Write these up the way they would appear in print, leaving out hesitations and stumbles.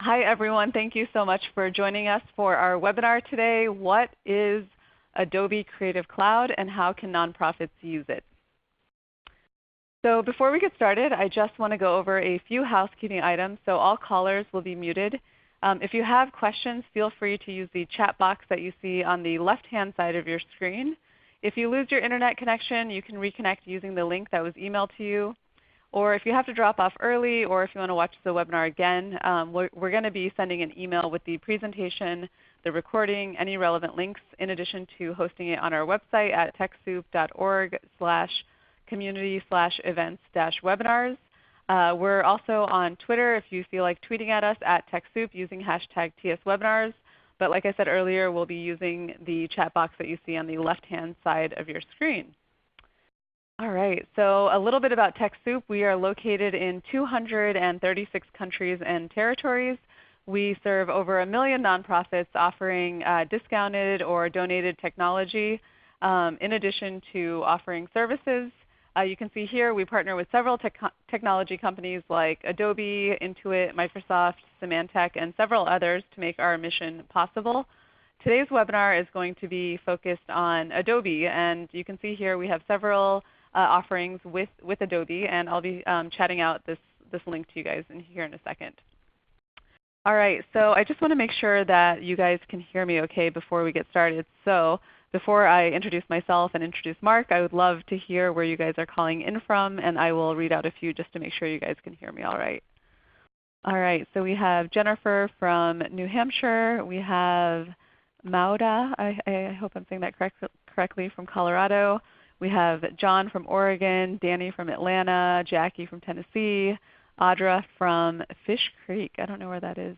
Hi everyone, thank you so much for joining us for our webinar today. What is Adobe Creative Cloud and how can nonprofits use it? So before we get started, I just want to go over a few housekeeping items. So all callers will be muted. If you have questions, feel free to use the chat box that you see on the left-hand side of your screen. If you lose your internet connection, you can reconnect using the link that was emailed to you. Or if you have to drop off early, or if you want to watch the webinar again, we're going to be sending an email with the presentation, the recording, any relevant links, in addition to hosting it on our website at TechSoup.org/community/events-webinars. We're also on Twitter if you feel like tweeting at us at TechSoup using hashtag TSWebinars. But like I said earlier, we'll be using the chat box that you see on the left-hand side of your screen. All right, so a little bit about TechSoup. We are located in 236 countries and territories. We serve over 1 million nonprofits offering discounted or donated technology in addition to offering services. You can see here we partner with several technology companies like Adobe, Intuit, Microsoft, Symantec, and several others to make our mission possible. Today's webinar is going to be focused on Adobe, and you can see here we have several offerings with Adobe, and I'll be chatting out this link to you guys here in a second. All right, so I just want to make sure that you guys can hear me okay before we get started. So before I introduce myself and introduce Mark, I would love to hear where you guys are calling in from, and I will read out a few just to make sure you guys can hear me all right. All right, so we have Jennifer from New Hampshire. We have Mauda, I hope I'm saying that correctly, from Colorado. We have John from Oregon, Danny from Atlanta, Jackie from Tennessee, Audra from Fish Creek. I don't know where that is.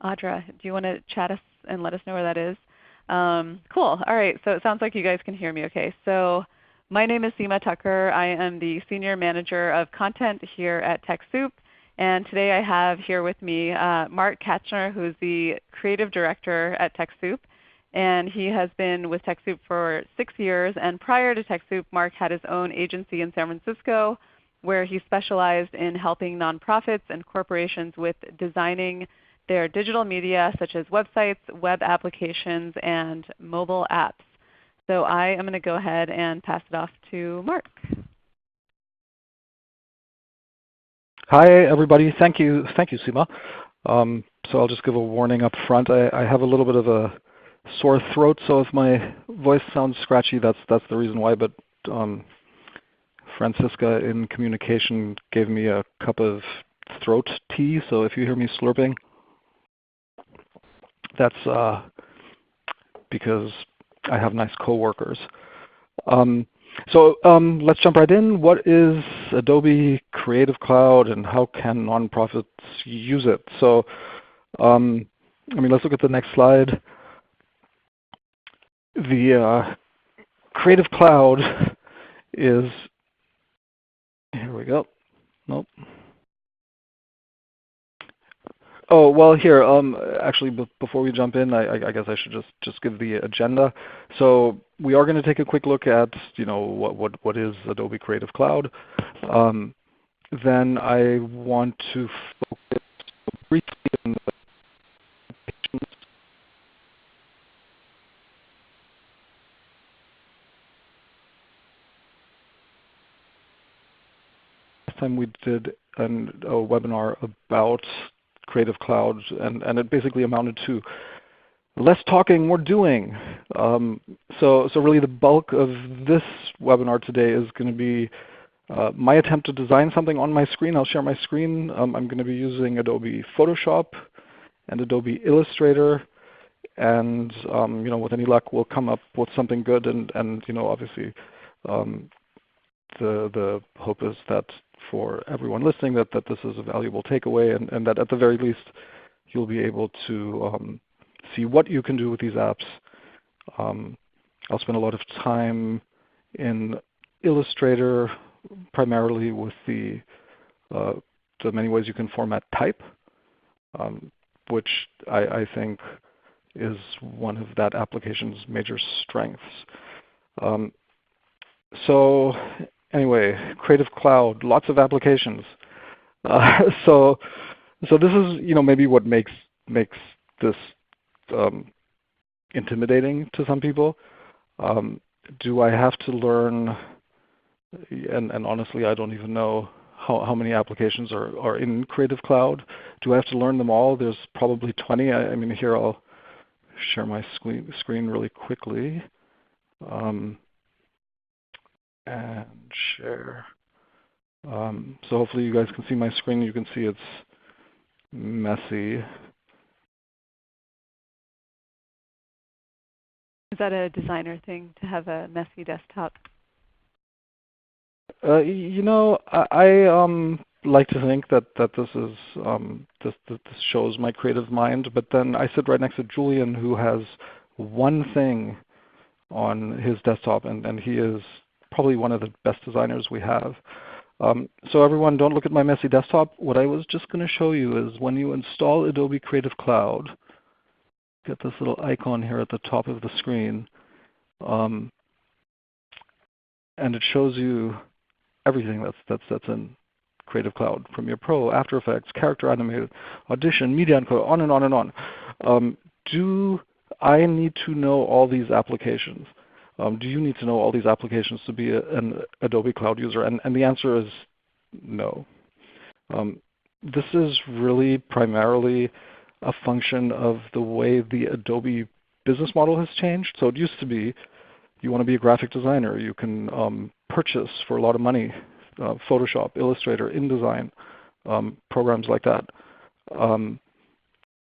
Audra, do you want to chat us and let us know where that is? Cool. All right, so it sounds like you guys can hear me okay. So my name is Seema Tucker. I am the Senior Manager of Content here at TechSoup. And today I have here with me Mark Katchner, who is the Creative Director at TechSoup. And he has been with TechSoup for 6 years. And prior to TechSoup, Mark had his own agency in San Francisco where he specialized in helping nonprofits and corporations with designing their digital media such as websites, web applications, and mobile apps. So I am going to go ahead and pass it off to Mark. Hi everybody. Thank you Seema. So I'll just give a warning up front. I have a little bit of a sore throat, so if my voice sounds scratchy, that's the reason why. But Francisca in communication gave me a cup of throat tea, so if you hear me slurping, that's because I have nice coworkers. So let's jump right in. What is Adobe Creative Cloud and how can nonprofits use it? So let's look at the next slide. The Creative Cloud is, here we go. Nope. Oh, well here, actually before we jump in, I guess I should just give the agenda. So we are going to take a quick look at, what is Adobe Creative Cloud. Then I want to focus briefly on the time we did a webinar about Creative Cloud, and it basically amounted to less talking, more doing. So really the bulk of this webinar today is going to be my attempt to design something on my screen. I'll share my screen. I'm going to be using Adobe Photoshop and Adobe Illustrator, and with any luck we'll come up with something good, and obviously the hope is that for everyone listening that this is a valuable takeaway, and that at the very least you'll be able to see what you can do with these apps. I'll spend a lot of time in Illustrator, primarily with the many ways you can format type, which I think is one of that application's major strengths. So anyway, Creative Cloud, lots of applications. So So this is maybe what makes this intimidating to some people. Do I have to learn? And honestly, I don't even know how many applications are in Creative Cloud. Do I have to learn them all? There's probably 20. I mean, here I'll share my screen really quickly and share. So hopefully you guys can see my screen. You can see it's messy. Is that a designer thing to have a messy desktop? I like to think that this is this shows my creative mind, but then I sit right next to Julian, who has one thing on his desktop, and he is probably one of the best designers we have. So everyone, don't look at my messy desktop. What I was just going to show you is when you install Adobe Creative Cloud, get this little icon here at the top of the screen, and it shows you everything that's in Creative Cloud: Premiere Pro, After Effects, Character Animated, Audition, Media Encoder, on and on and on. Do I need to know all these applications? Do you need to know all these applications to be an Adobe Cloud user? And the answer is no. This is really primarily a function of the way the Adobe business model has changed. So it used to be, you want to be a graphic designer, you can purchase for a lot of money Photoshop, Illustrator, InDesign, programs like that.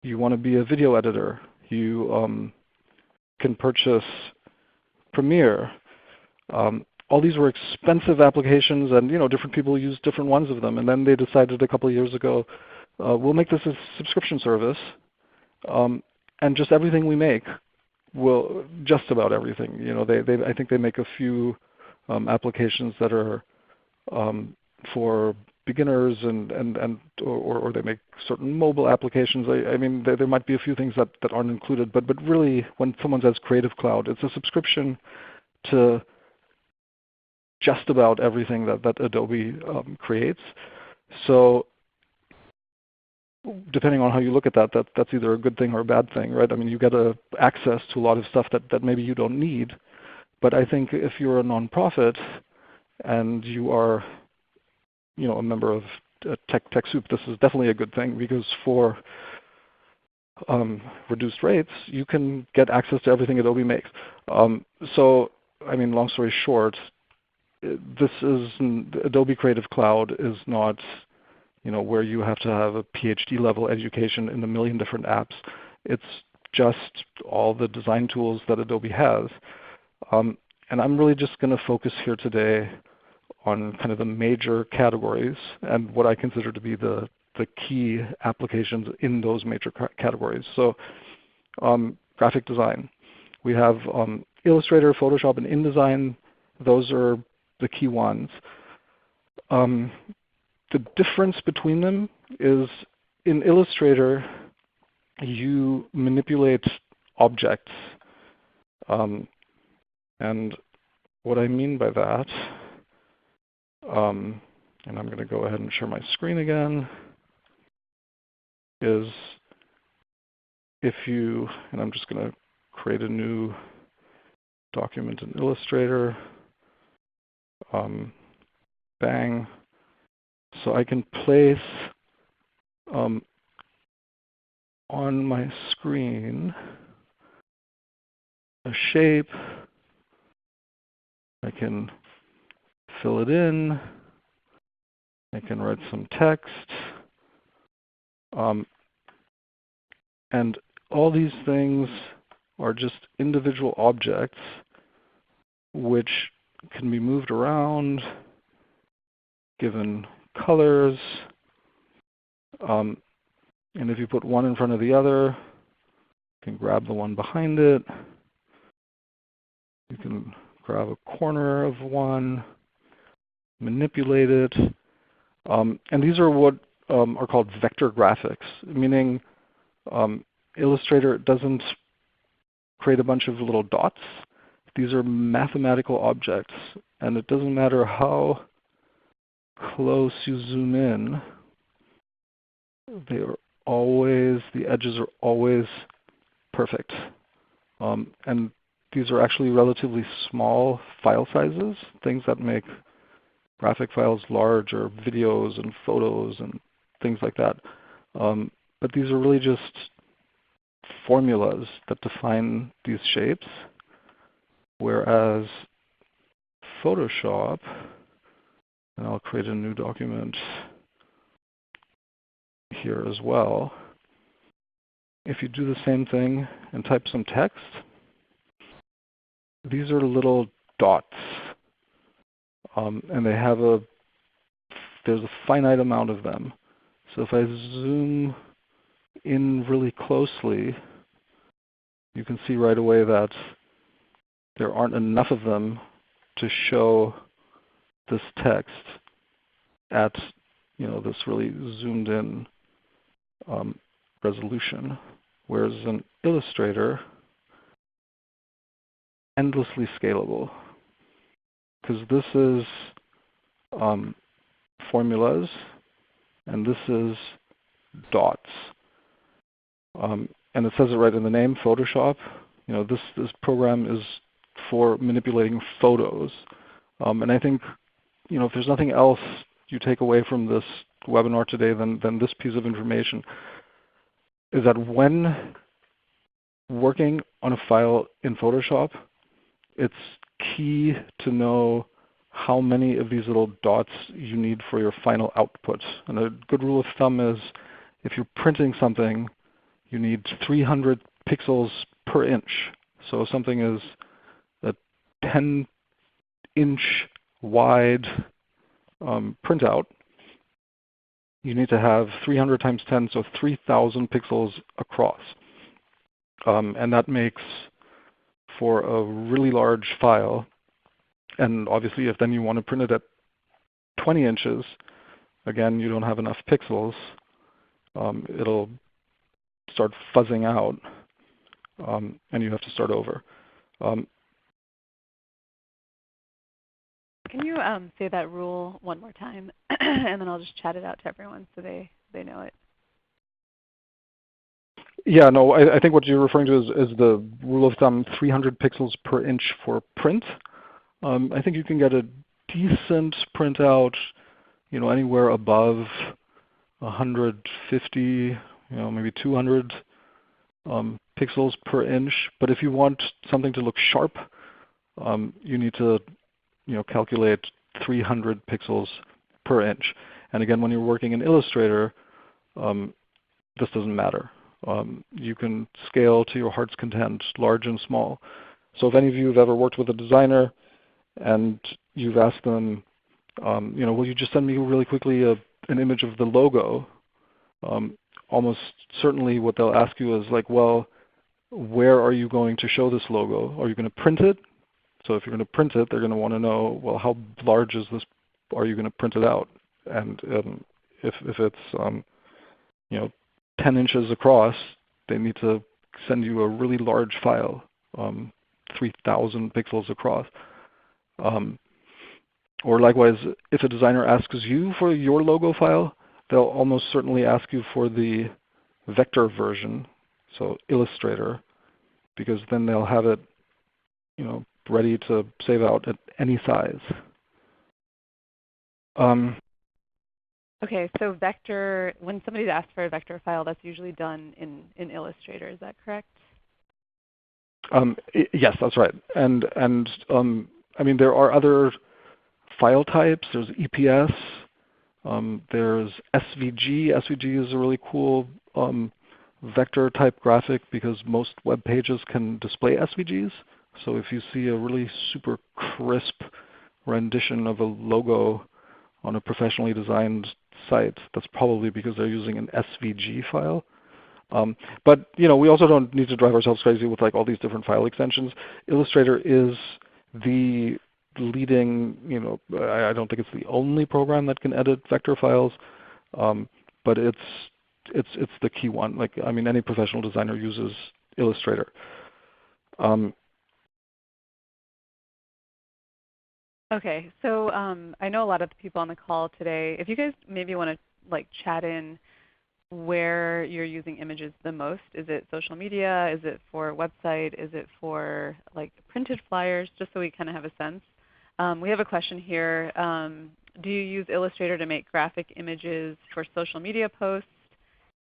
You want to be a video editor, you can purchase Premiere. All these were expensive applications, and different people use different ones of them. And then they decided a couple of years ago, we'll make this a subscription service, and just everything we make will, just about everything. I think they make a few applications that are for beginners, or they make certain mobile applications. I mean, there might be a few things that aren't included, but really, when someone says Creative Cloud, it's a subscription to just about everything that Adobe creates. So depending on how you look at that's either a good thing or a bad thing, right? I mean, you get access to a lot of stuff that maybe you don't need. But I think if you're a nonprofit and you are, a member of TechSoup, this is definitely a good thing, because for reduced rates, you can get access to everything Adobe makes. So, I mean, long story short, Adobe Creative Cloud is not, where you have to have a PhD level education in a million different apps. It's just all the design tools that Adobe has. And I'm really just going to focus here today on kind of the major categories and what I consider to be the key applications in those major categories. So graphic design. We have Illustrator, Photoshop, and InDesign. Those are the key ones. The difference between them is in Illustrator, you manipulate objects. And what I mean by that, and I'm going to go ahead and share my screen again, is and I'm just going to create a new document in Illustrator. Bang. So I can place on my screen a shape. I can fill it in. I can write some text. And all these things are just individual objects which can be moved around, given colors. And if you put one in front of the other, you can grab the one behind it. You can grab a corner of one, manipulate it. And these are what are called vector graphics, meaning Illustrator doesn't create a bunch of little dots. These are mathematical objects, and it doesn't matter how close you zoom in, the edges are always perfect. And these are actually relatively small file sizes, things that make graphic files large, or videos and photos and things like that. But these are really just formulas that define these shapes, whereas Photoshop, and I'll create a new document here as well. If you do the same thing and type some text, these are little dots. And there's a finite amount of them. So if I zoom in really closely, you can see right away that there aren't enough of them to show this text at this really zoomed in resolution. Whereas in Illustrator, endlessly scalable, because this is formulas and this is dots. And it says it right in the name, Photoshop. This program is for manipulating photos. And I think if there's nothing else you take away from this webinar today than this piece of information, is that when working on a file in Photoshop, it's key to know how many of these little dots you need for your final output. And a good rule of thumb is if you're printing something, you need 300 pixels per inch. So if something is a 10-inch wide printout, you need to have 300 times 10, so 3,000 pixels across. And that makes for a really large file. And obviously, if then you want to print it at 20 inches, again, you don't have enough pixels. It'll start fuzzing out, and you have to start over. Can you say that rule one more time, and then I'll just chat it out to everyone so they know it. Yeah, no, I think what you're referring to is the rule of thumb, 300 pixels per inch for print. I think you can get a decent printout, anywhere above 150, maybe 200 pixels per inch. But if you want something to look sharp, you need to calculate 300 pixels per inch. And again, when you're working in Illustrator, this doesn't matter. You can scale to your heart's content, large and small. So if any of you have ever worked with a designer and you've asked them, will you just send me really quickly an image of the logo? Almost certainly what they'll ask you is like, well, where are you going to show this logo? Are you going to print it? So if you're going to print it, they're going to want to know, well, how large is this? Are you going to print it out? And if it's 10 inches across, they need to send you a really large file, 3,000 pixels across. Or likewise, if a designer asks you for your logo file, they'll almost certainly ask you for the vector version, so Illustrator, because then they'll have it ready to save out at any size. Okay, so vector, when somebody asks for a vector file, that's usually done in Illustrator. Is that correct? Yes, that's right. And I mean, there are other file types. There's EPS. There's SVG. SVG is a really cool vector type graphic because most web pages can display SVGs. So if you see a really super crisp rendition of a logo on a professionally designed site, that's probably because they're using an SVG file. But we also don't need to drive ourselves crazy with like all these different file extensions. Illustrator is the leading, I don't think it's the only program that can edit vector files, but it's the key one. Like, I mean, any professional designer uses Illustrator. Okay, so I know a lot of the people on the call today, if you guys maybe want to like chat in where you're using images the most. Is it social media? Is it for website? Is it for like printed flyers? Just so we kind of have a sense. We have a question here. Do you use Illustrator to make graphic images for social media posts?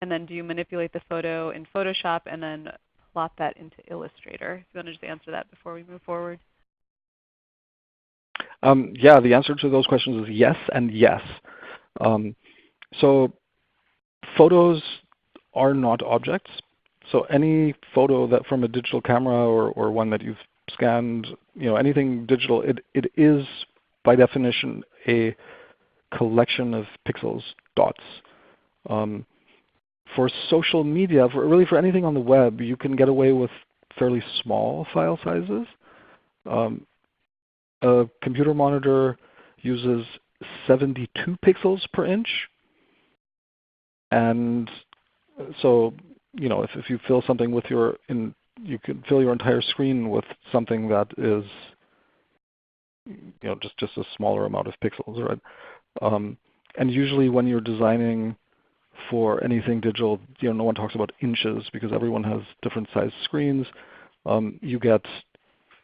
And then do you manipulate the photo in Photoshop and then plot that into Illustrator? If you want to just answer that before we move forward. Yeah, the answer to those questions is yes and yes. So photos are not objects. So any photo that from a digital camera or one that you've scanned, anything digital, it is by definition a collection of pixels, dots. For social media, really for anything on the web, you can get away with fairly small file sizes. A computer monitor uses 72 pixels per inch. And so, if you fill something with you can fill your entire screen with something that is, just a smaller amount of pixels, right? And usually when you're designing for anything digital, no one talks about inches because everyone has different sized screens. You get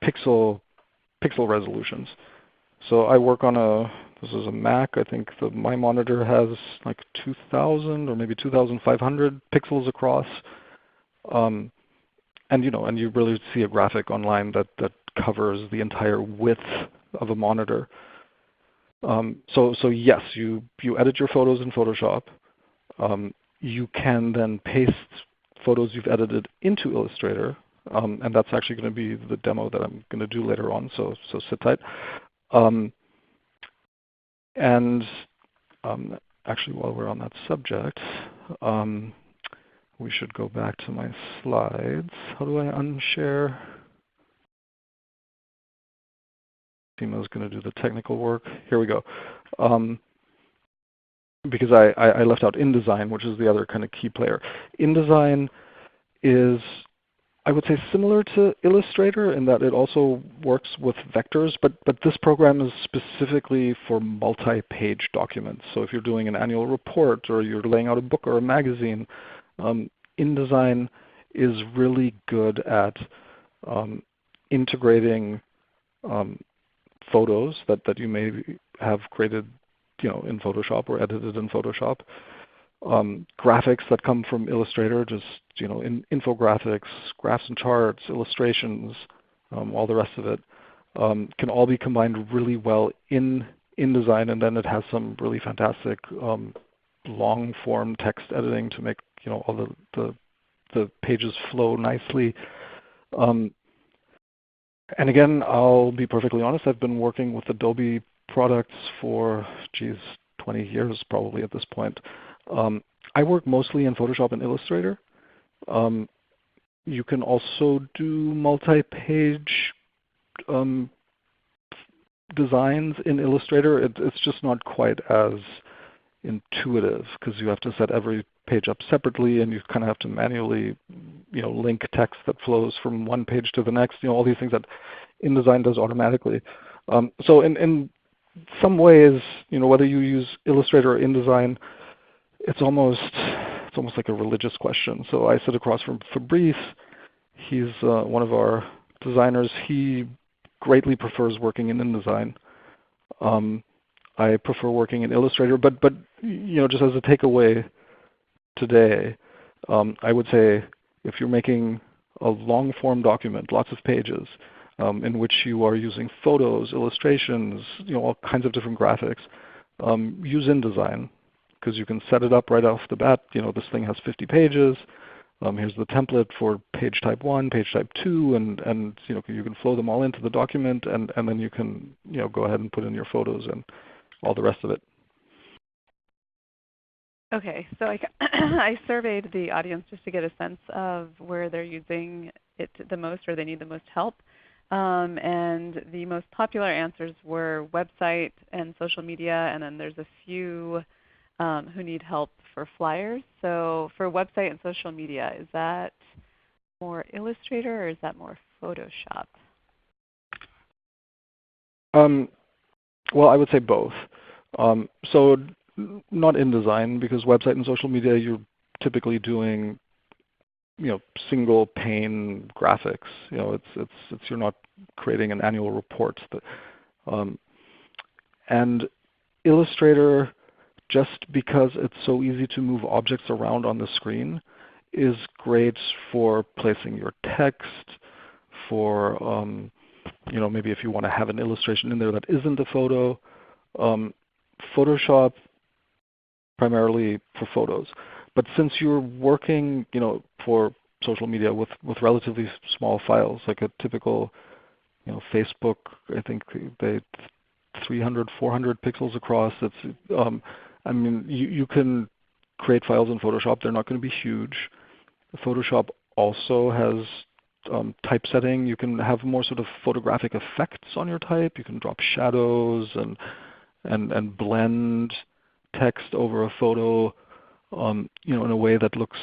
pixel resolutions. So I work on this is a Mac. I think my monitor has like 2,000 or maybe 2,500 pixels across. And you really see a graphic online that covers the entire width of a monitor. So yes, you edit your photos in Photoshop. You can then paste photos you've edited into Illustrator, and that's actually going to be the demo that I'm going to do later on. So sit tight. Actually, while we're on that subject, we should go back to my slides. How do I unshare? Tima's going to do the technical work. Here we go. Because I left out InDesign, which is the other kind of key player. InDesign is, I would say, similar to Illustrator in that it also works with vectors, but this program is specifically for multi-page documents. So if you're doing an annual report or you're laying out a book or a magazine, InDesign is really good at integrating photos that you may have created in Photoshop or edited in Photoshop. Graphics that come from Illustrator, just in infographics, graphs and charts, illustrations, all the rest of it, can all be combined really well in InDesign, and then it has some really fantastic long-form text editing to make all the pages flow nicely. And again, I'll be perfectly honest, I've been working with Adobe products for, 20 years probably at this point. I work mostly in Photoshop and Illustrator. You can also do multi-page designs in Illustrator. It's just not quite as intuitive because you have to set every page up separately, and you kind of have to manually, link text that flows from one page to the next. All these things that InDesign does automatically. So in some ways, whether you use Illustrator or InDesign, it's almost like a religious question. So I sit across from Fabrice. He's one of our designers. He greatly prefers working in InDesign. I prefer working in Illustrator, but just as a takeaway today, I would say if you're making a long-form document, lots of pages, in which you are using photos, illustrations, all kinds of different graphics, use InDesign because you can set it up right off the bat. This thing has 50 pages. Here's the template for page type 1, page type 2, and you can flow them all into the document, and then you can go ahead and put in your photos and all the rest of it. Okay, so I surveyed the audience just to get a sense of where they're using it the most or they need the most help. And the most popular answers were website and social media, and then there's a few who need help for flyers. So for website and social media, is that more Illustrator or is that more Photoshop? Well, I would say both. So not InDesign, because website and social media, you're typically doing single pane graphics. It's you're not creating an annual report. And Illustrator, just because it's so easy to move objects around on the screen, is great for placing your text, for maybe if you want to have an illustration in there that isn't a photo. Photoshop primarily for photos. But since you're working for social media with relatively small files, like a typical Facebook, I think they 300, 400 pixels across. You can create files in Photoshop. They're not going to be huge. Photoshop also has typesetting. You can have more sort of photographic effects on your type. You can drop shadows and blend text over a photo, in a way that looks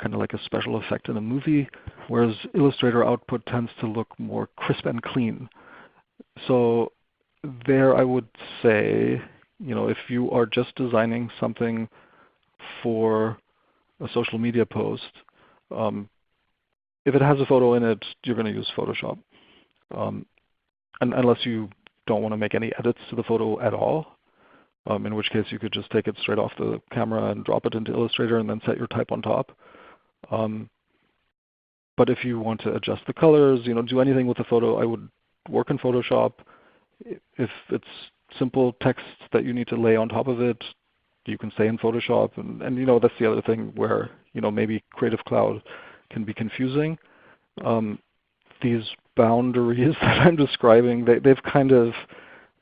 kind of like a special effect in a movie, whereas Illustrator output tends to look more crisp and clean. So there I would say, if you are just designing something for a social media post, if it has a photo in it, you're going to use Photoshop. And unless you don't want to make any edits to the photo at all, in which case you could just take it straight off the camera and drop it into Illustrator and then set your type on top. But if you want to adjust the colors, do anything with the photo, I would work in Photoshop. If it's simple text that you need to lay on top of it, you can stay in Photoshop. And that's the other thing where maybe Creative Cloud can be confusing. These boundaries that I'm describing, they've kind of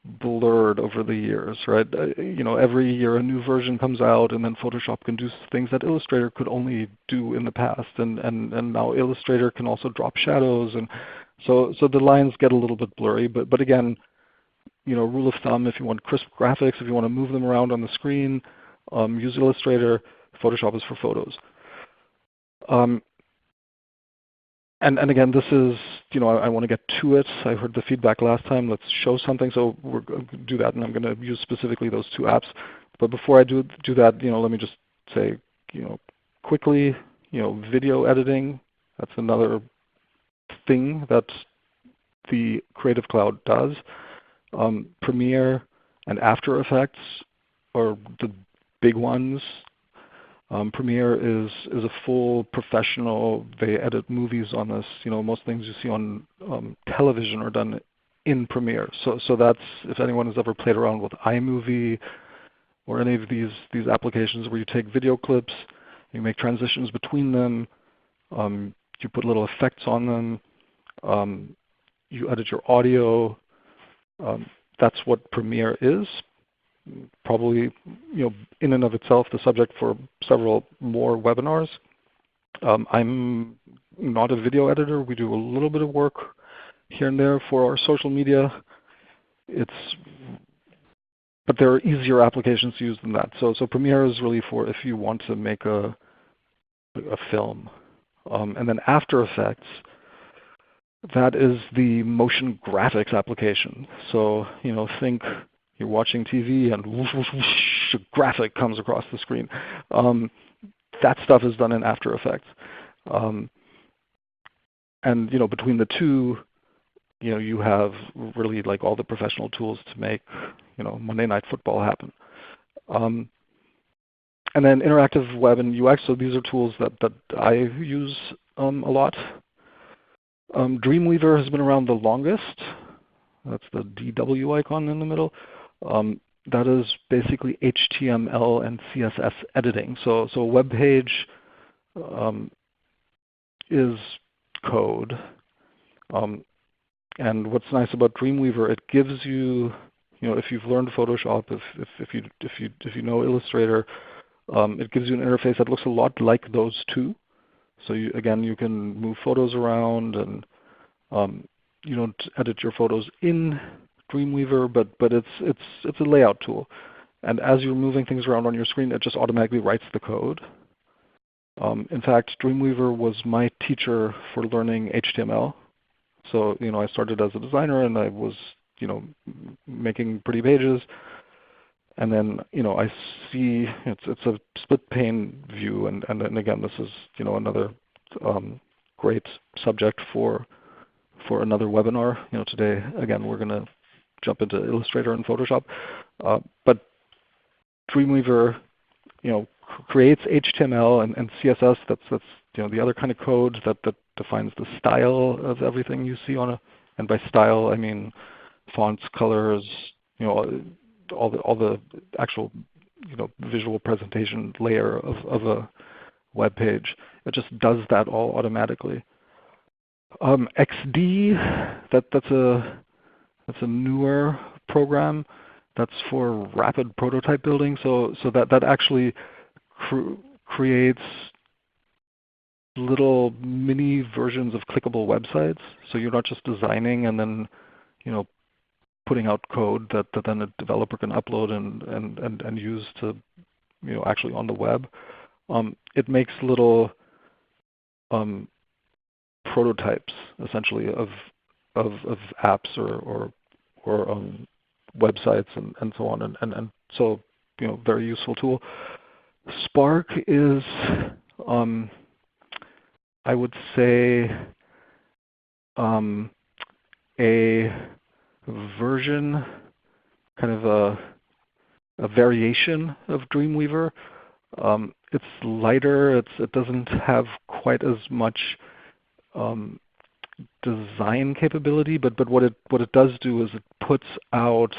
blurred over the years, right? Every year a new version comes out, and then Photoshop can do things that Illustrator could only do in the past, and now Illustrator can also drop shadows, and so the lines get a little bit blurry. But again, rule of thumb: if you want crisp graphics, if you want to move them around on the screen, use Illustrator. Photoshop is for photos. And again, this is, I want to get to it. I heard the feedback last time. Let's show something. So we're going to do that, and I'm going to use specifically those two apps. But before I do that, let me just say, quickly, video editing. That's another thing that the Creative Cloud does. Premiere and After Effects are the big ones. Premiere is a full professional. They edit movies on this. Most things you see on television are done in Premiere. So that's, if anyone has ever played around with iMovie or any of these applications where you take video clips, you make transitions between them, you put little effects on them, you edit your audio. That's what Premiere is. Probably, in and of itself, the subject for several more webinars. I'm not a video editor. We do a little bit of work here and there for our social media. But there are easier applications to use than that. So Premiere is really for if you want to make a film. And then After Effects, that is the motion graphics application. So think you're watching TV and whoosh, whoosh, whoosh, a graphic comes across the screen. That stuff is done in After Effects. And between the two, you have really like all the professional tools to make Monday Night Football happen. And then interactive web and UX. So these are tools that I use a lot. Dreamweaver has been around the longest. That's the DW icon in the middle. That is basically HTML and CSS editing. So a web page is code. And what's nice about Dreamweaver, it gives you, if you've learned Photoshop, if you know Illustrator, it gives you an interface that looks a lot like those two. So you can move photos around, and you don't edit your photos in Dreamweaver, but it's a layout tool. And as you're moving things around on your screen, it just automatically writes the code. In fact, Dreamweaver was my teacher for learning HTML. So I started as a designer, and I was making pretty pages. And then I see it's a split pane view, and again, this is another great subject for another webinar. Today again we're going to jump into Illustrator and Photoshop, but Dreamweaver creates HTML and CSS. That's the other kind of code that defines the style of everything you see on a. And by style I mean fonts, colors, all the actual visual presentation layer of a web page. It just does that all automatically. XD, that's a newer program that's for rapid prototype building. So that actually creates little mini versions of clickable websites. So you're not just designing and then putting out code that then a developer can upload and use to actually on the web. It makes little prototypes essentially of apps or websites and so on, and so very useful tool. Spark is I would say a version, kind of a variation of Dreamweaver. It's lighter. It doesn't have quite as much design capability, but what it does do is it puts out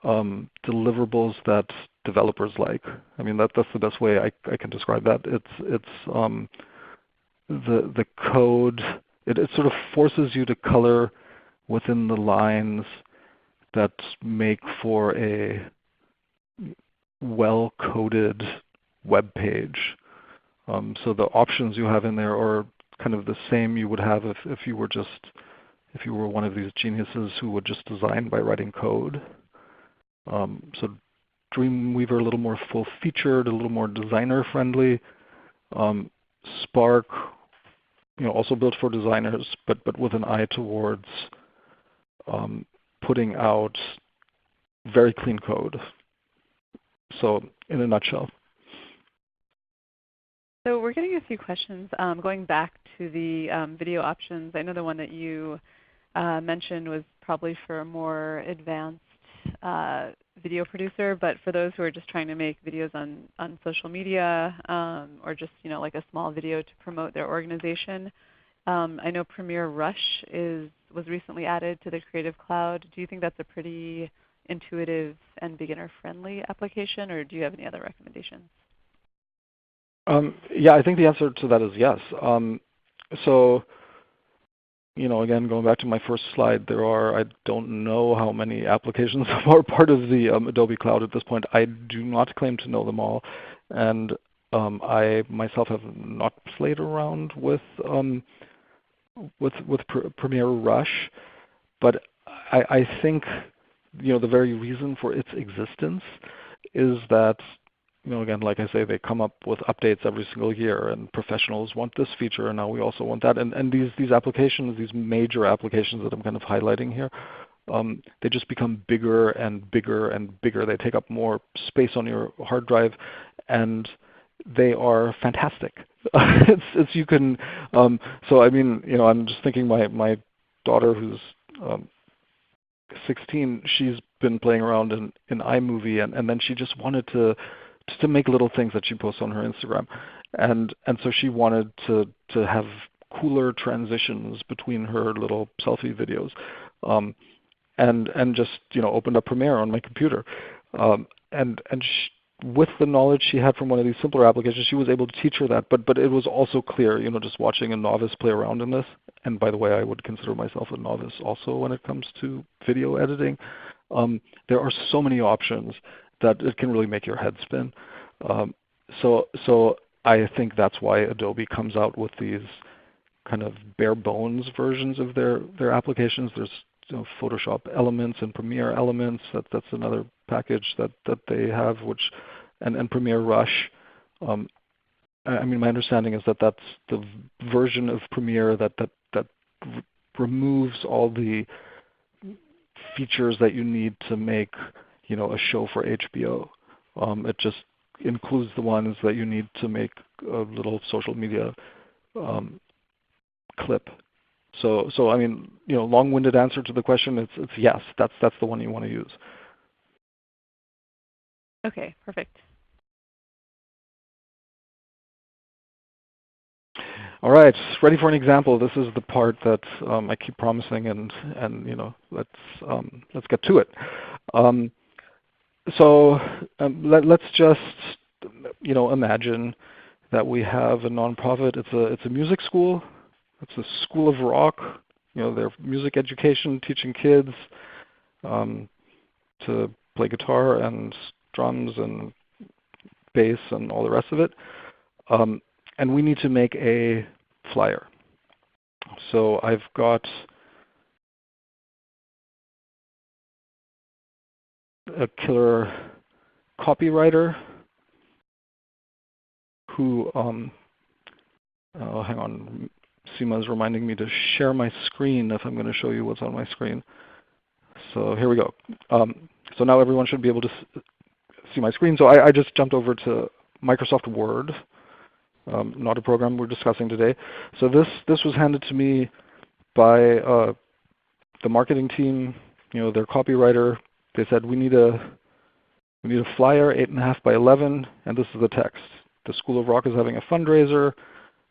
deliverables that developers like. I mean that's the best way I can describe that. It's the code. It sort of forces you to color within the lines that make for a well-coded web page. So the options you have in there are kind of the same you would have if you were one of these geniuses who would just design by writing code. So Dreamweaver a little more full-featured, a little more designer-friendly. Spark, also built for designers, but with an eye towards putting out very clean code. So in a nutshell. So we're getting a few questions going back to the video options. I know the one that you mentioned was probably for a more advanced video producer, but for those who are just trying to make videos on social media or just like a small video to promote their organization, I know Premiere Rush was recently added to the Creative Cloud. Do you think that's a pretty intuitive and beginner-friendly application, or do you have any other recommendations? Yeah, I think the answer to that is yes. So, again, going back to my first slide, I don't know how many applications are part of the Adobe Cloud at this point. I do not claim to know them all, and I myself have not played around with Premiere Rush, but I think the very reason for its existence is that again, like I say, they come up with updates every single year, and professionals want this feature, and now we also want that. And these applications, these major applications that I'm kind of highlighting here, they just become bigger and bigger and bigger. They take up more space on your hard drive, and they are fantastic. You can. So I mean, I'm just thinking my daughter who's 16, she's been playing around in iMovie, and then she just wanted to make little things that she posts on her Instagram, and so she wanted to have cooler transitions between her little selfie videos, and just opened up Premiere on my computer, with the knowledge she had from one of these simpler applications, she was able to teach her that. But it was also clear, just watching a novice play around in this. And by the way, I would consider myself a novice also when it comes to video editing. There are so many options that it can really make your head spin. So I think that's why Adobe comes out with these kind of bare bones versions of their applications. There's Photoshop Elements and Premiere Elements. That's another package that they have, and Premiere Rush. I mean, my understanding is that that's the version of Premiere that removes all the features that you need to make a show for HBO. It just includes the ones that you need to make a little social media clip. So I mean, long-winded answer to the question, it's yes, that's the one you want to use. Okay, perfect. All right, ready for an example. This is the part that I keep promising, and let's get to it. Let's just imagine that we have a nonprofit. It's a music school. It's a school of rock. Their music education, teaching kids to play guitar and drums and bass and all the rest of it. And we need to make a flyer. So I've got a killer copywriter who, hang on, Seema is reminding me to share my screen if I'm going to show you what's on my screen. So here we go. So now everyone should be able to see my screen. So I just jumped over to Microsoft Word, not a program we're discussing today. So this was handed to me by the marketing team, their copywriter. They said we need a flyer 8.5 by 11, and this is the text. The School of Rock is having a fundraiser.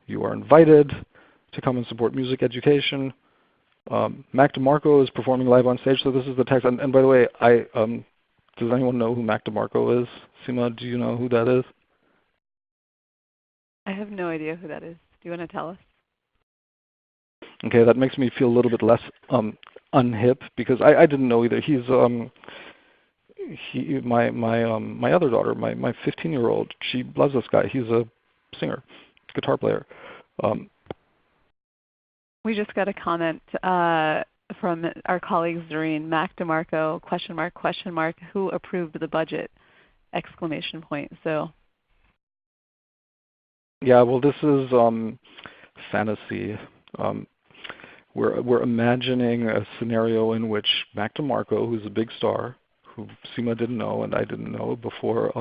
You are invited to come and support music education. Mac DeMarco is performing live on stage, so this is the text. And by the way, does anyone know who Mac DeMarco is? Seema, do you know who that is? I have no idea who that is. Do you want to tell us? Okay, that makes me feel a little bit less unhip because I didn't know either. He's my other daughter, my 15-year-old. She loves this guy. He's a singer, guitar player. We just got a comment from our colleague Zareen, Mac DeMarco, question mark, who approved the budget, ! So. Yeah, well, this is fantasy. We're imagining a scenario in which Mac DeMarco, who's a big star, who Seema didn't know and I didn't know before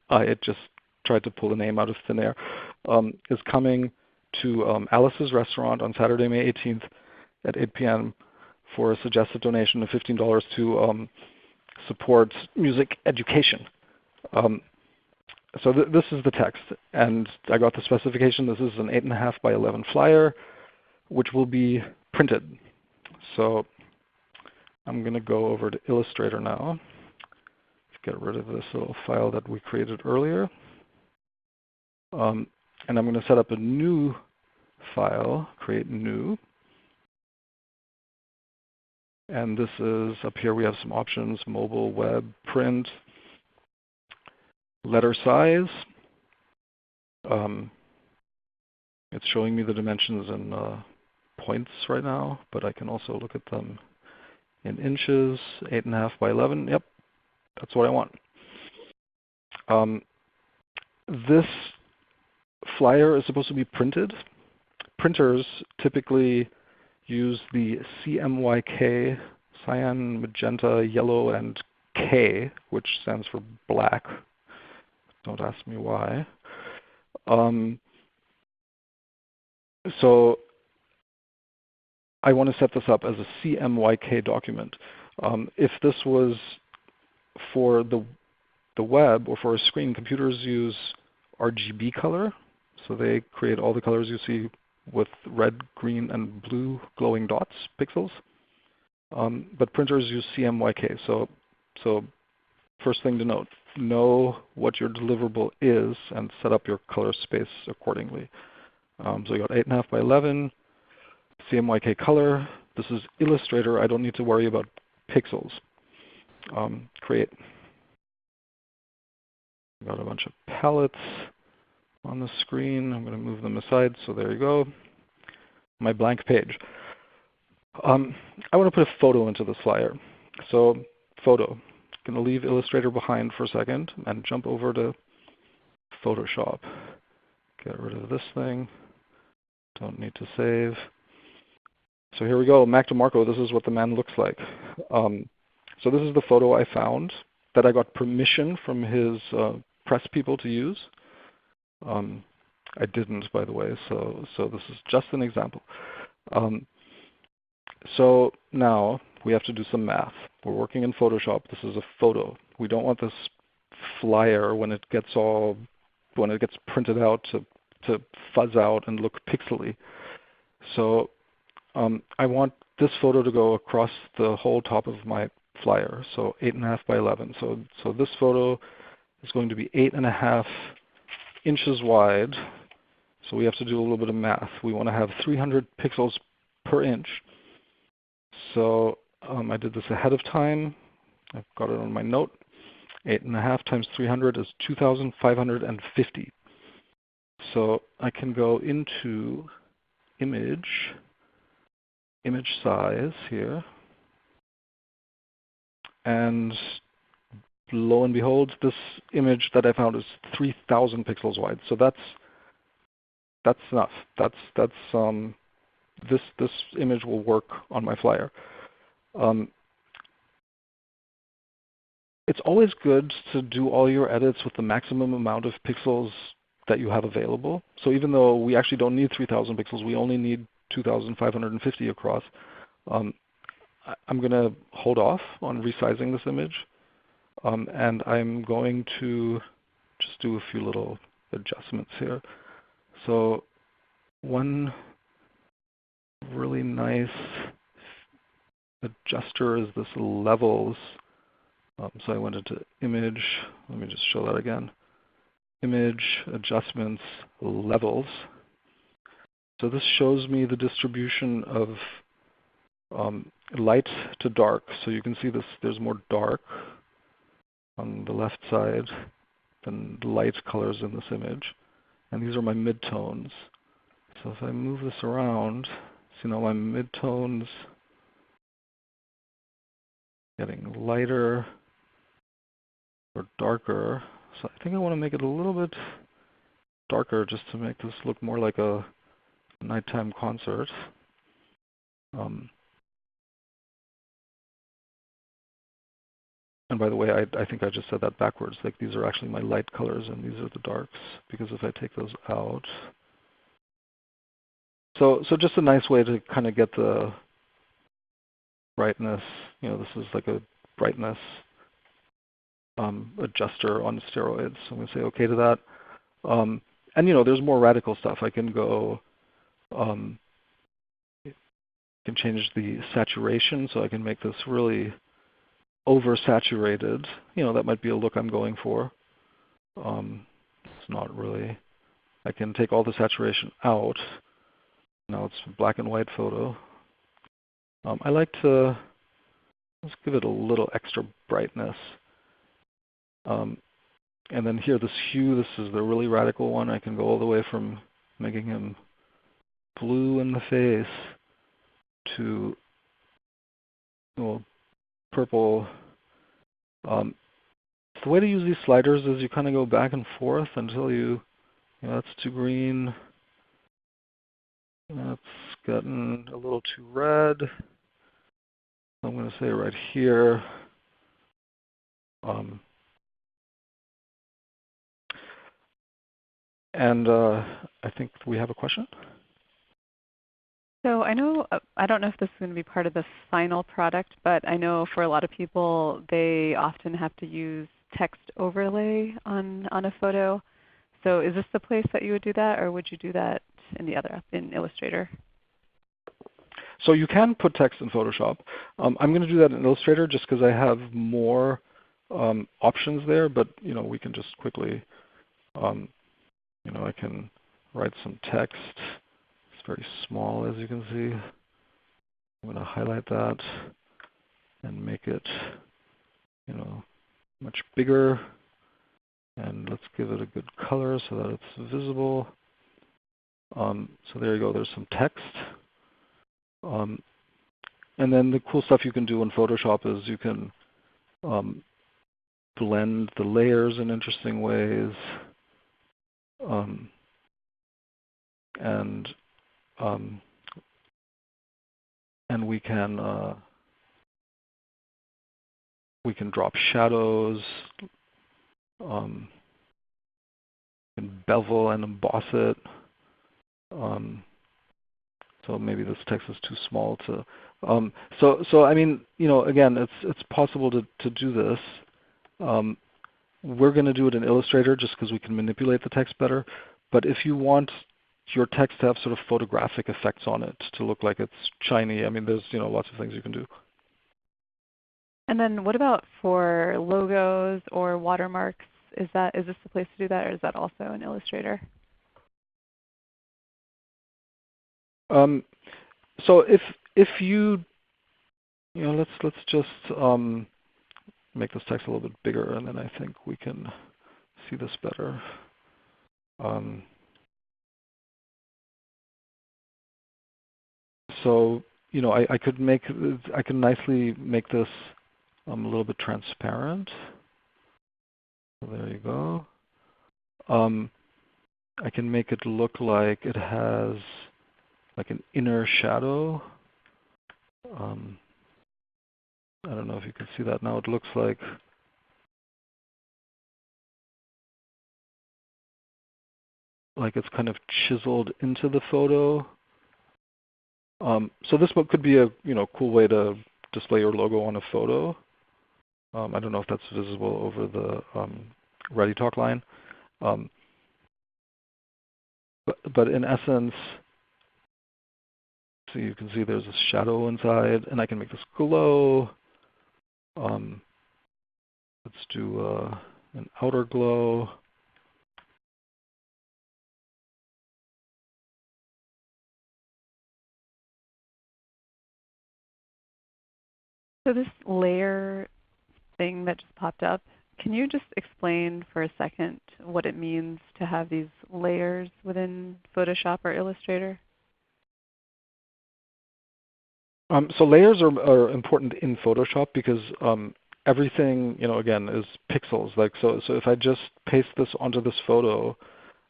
I had just tried to pull a name out of thin air, is coming to Alice's restaurant on Saturday, May 18th at 8 p.m. for a suggested donation of $15 to support music education. So this is the text, and I got the specification. This is an 8.5 by 11 flyer, which will be printed. So I'm going to go over to Illustrator now. Get rid of this little file that we created earlier. And I'm going to set up a new file, create new. And this is, up here we have some options, mobile, web, print, letter size. It's showing me the dimensions in points right now, but I can also look at them in inches, 8.5 by 11. Yep, that's what I want. This flyer is supposed to be printed. Printers typically use the CMYK, cyan, magenta, yellow, and K, which stands for black. Don't ask me why. So I want to set this up as a CMYK document. If this was for the web or for a screen, computers use RGB color. So they create all the colors you see with red, green, and blue glowing dots, pixels. But printers use CMYK. So first thing to note, know what your deliverable is and set up your color space accordingly. So you got 8.5 by 11, CMYK color. This is Illustrator. I don't need to worry about pixels. Create. Got a bunch of palettes on the screen. I'm going to move them aside. So there you go. My blank page. I want to put a photo into this flyer. So photo. I'm going to leave Illustrator behind for a second and jump over to Photoshop. Get rid of this thing. Don't need to save. So here we go, Mac DeMarco. This is what the man looks like. So this is the photo I found. that I got permission from his press people to use. I didn't, by the way, so this is just an example. So now we have to do some math. We're working in Photoshop. This is a photo. We don't want this flyer when it gets printed out to fuzz out and look pixely. So I want this photo to go across the whole top of my flyer, so 8.5 by 11. So this photo is going to be 8.5 inches wide. So we have to do a little bit of math. We want to have 300 pixels per inch. So I did this ahead of time. I've got it on my note. 8.5 times 300 is 2,550. So I can go into image size here, and lo and behold, this image that I found is 3,000 pixels wide. So that's enough. This image will work on my flyer. It's always good to do all your edits with the maximum amount of pixels that you have available. So even though we actually don't need 3,000 pixels, we only need 2,550 across. I'm going to hold off on resizing this image, and I'm going to just do a few little adjustments here. So one really nice adjuster is this levels. So I went into image. Let me just show that again. Image, adjustments, levels. So this shows me the distribution of light to dark. So you can see this. There's more dark on the left side than light colors in this image. And these are my midtones. So if I move this around, see now my midtones getting lighter or darker. So I think I want to make it a little bit darker just to make this look more like a nighttime concert. And by the way, I think I just said that backwards. Like these are actually my light colors and these are the darks, because if I take those out. So just a nice way to kind of get the brightness. This is like a brightness adjuster on steroids. So I'm going to say OK to that. And there's more radical stuff. I can go, can change the saturation, so I can make this really oversaturated. That might be a look I'm going for. It's not really. I can take all the saturation out. Now it's a black and white photo. I like to let's give it a little extra brightness. And then here, this hue, this is the really radical one. I can go all the way from making him blue in the face to purple. The way to use these sliders is you kind of go back and forth until that's too green. That's gotten a little too red. I'm going to say right here. And I think we have a question. So I don't know if this is going to be part of the final product, but I know for a lot of people, they often have to use text overlay on a photo. So is this the place that you would do that, or would you do that in the other app, in Illustrator? So you can put text in Photoshop. I'm going to do that in Illustrator just because I have more options there. But we can just quickly, I can write some text. It's very small, as you can see. I'm going to highlight that and make it, much bigger. And let's give it a good color so that it's visible. So there you go. There's some text. And then the cool stuff you can do in Photoshop is you can blend the layers in interesting ways. And we can We can drop shadows, um, and bevel and emboss it. So maybe this text is too small to. So I mean, again, it's possible to do this. We're going to do it in Illustrator just because we can manipulate the text better. But if you want your text to have sort of photographic effects on it, to look like it's shiny, I mean, there's lots of things you can do. And then what about for logos or watermarks? Is this the place to do that, or is that also in Illustrator? So if you let's just make this text a little bit bigger, and then I think we can see this better. So I can nicely make this a little bit transparent. So there you go. I can make it look like it has like an inner shadow. I don't know if you can see that now. It looks like it's kind of chiseled into the photo. So this one could be a cool way to display your logo on a photo. I don't know if that's visible over the ReadyTalk line. But in essence, so you can see there's a shadow inside, and I can make this glow. Let's do an outer glow. So this layer thing that just popped up, can you just explain for a second what it means to have these layers within Photoshop or Illustrator? So layers are important in Photoshop because everything, again, is pixels. Like so if I just paste this onto this photo,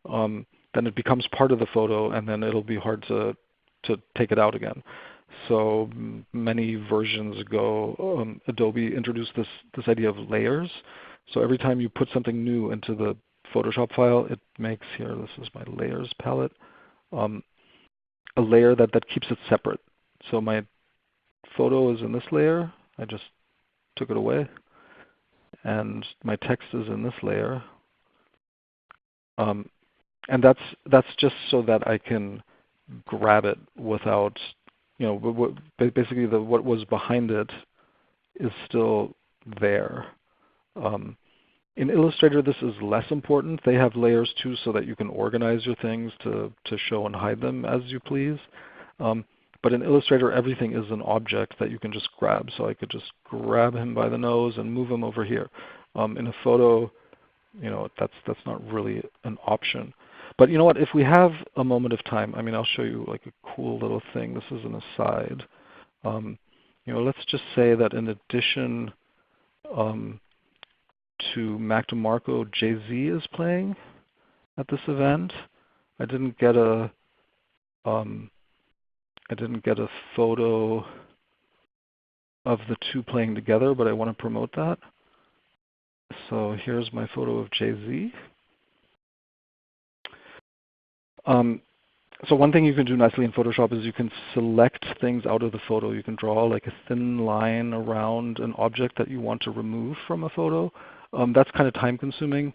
then it becomes part of the photo, and then it'll be hard to take it out again. So many versions ago, Adobe introduced this idea of layers. So every time you put something new into the Photoshop file, it makes here. This is my layers palette. A layer that keeps it separate. So my photo is in this layer. I just took it away. And my text is in this layer. And that's just so that I can grab it without, basically what was behind it is still there. In Illustrator, this is less important. They have layers too so that you can organize your things to show and hide them as you please. But in Illustrator, everything is an object that you can just grab. So I could just grab him by the nose and move him over here. In a photo, that's not really an option. But you know what? If we have a moment of time, I mean, I'll show you like a cool little thing. This is an aside. Let's just say that in addition to Mac DeMarco, Jay-Z is playing at this event. I didn't get a photo of the two playing together, but I want to promote that. So here's my photo of Jay-Z. So one thing you can do nicely in Photoshop is you can select things out of the photo. You can draw like a thin line around an object that you want to remove from a photo. That's kind of time consuming,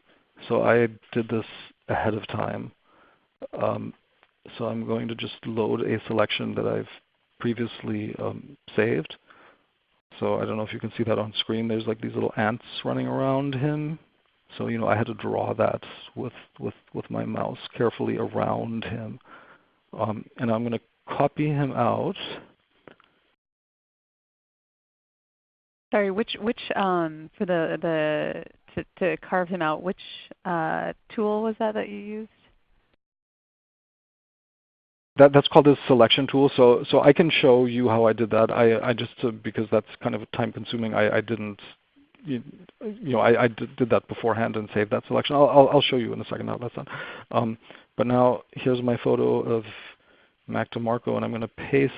so I did this ahead of time. So I'm going to just load a selection that I've previously saved. So I don't know if you can see that on screen. There's like these little ants running around him. So I had to draw that with my mouse carefully around him. And I'm going to copy him out. Sorry, which for to carve him out, which tool was that you used? That's called a selection tool. So I can show you how I did that. I just because that's kind of time consuming. I didn't. I did that beforehand and saved that selection. I'll show you in a second how that's done. But now here's my photo of Mac DeMarco, and I'm going to paste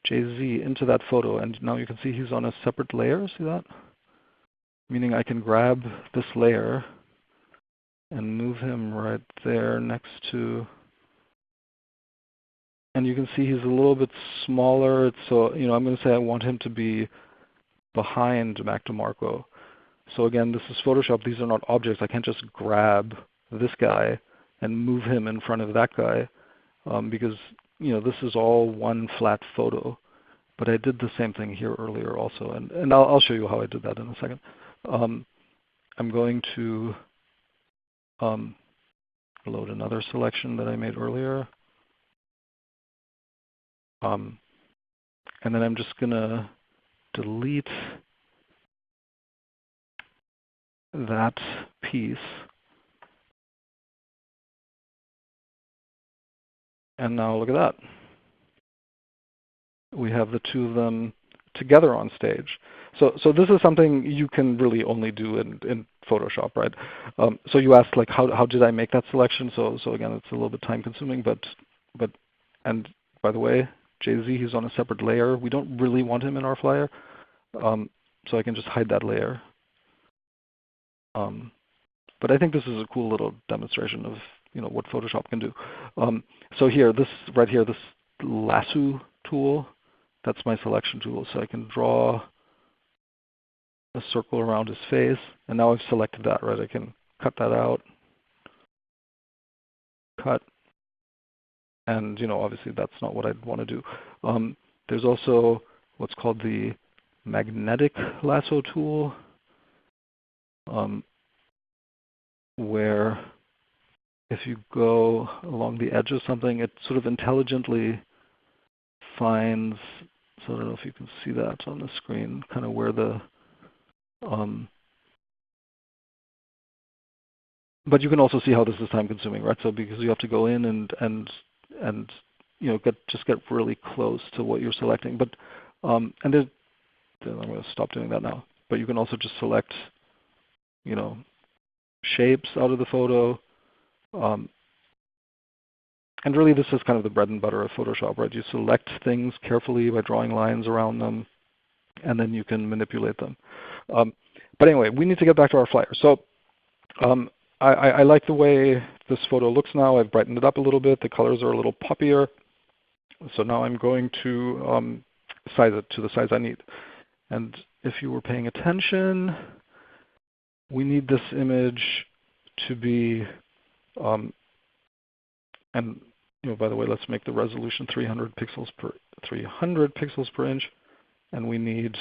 Jay-Z into that photo. And now you can see he's on a separate layer. See that? meaning I can grab this layer and move him right there next to, and you can see he's a little bit smaller. So I'm going to say I want him to be behind Mac DeMarco. So again, this is Photoshop. These are not objects. I can't just grab this guy and move him in front of that guy because this is all one flat photo. But I did the same thing here earlier also, and I'll show you how I did that in a second. I'm going to load another selection that I made earlier. And then I'm just going to delete that piece. And now look at that. We have the two of them together on stage. So this is something you can really only do in Photoshop, right? So you asked like how did I make that selection? So again, it's a little bit time consuming, but and by the way, Jay-Z, he's on a separate layer. We don't really want him in our flyer, so I can just hide that layer. But I think this is a cool little demonstration of what Photoshop can do. So here, this right here, this lasso tool, that's my selection tool. So I can draw a circle around his face, and now I've selected that, right? I can cut that out, cut, and obviously that's not what I'd want to do. There's also what's called the magnetic lasso tool, where if you go along the edge of something, it sort of intelligently finds, so I don't know if you can see that on the screen, kind of where the, but you can also see how this is time consuming, right? So because you have to go in and get really close to what you're selecting. But and I'm going to stop doing that now. But you can also just select, shapes out of the photo. And really this is kind of the bread and butter of Photoshop, right? You select things carefully by drawing lines around them, and then you can manipulate them. But anyway, we need to get back to our flyer. So I like the way this photo looks now. I've brightened it up a little bit. The colors are a little poppier. So now I'm going to size it to the size I need. And if you were paying attention, we need this image to be, and by the way, let's make the resolution 300 pixels per inch, and we need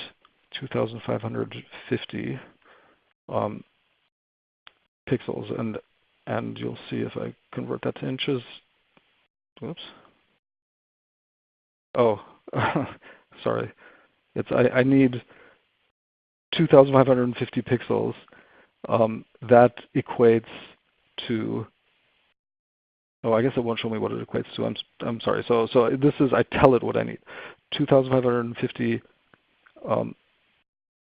2,550 pixels. And you'll see if I convert that to inches. Whoops. Oh, sorry. I need 2,550 pixels. That equates to, oh, I guess it won't show me what it equates to. I'm sorry. So this is, I tell it what I need. 2,550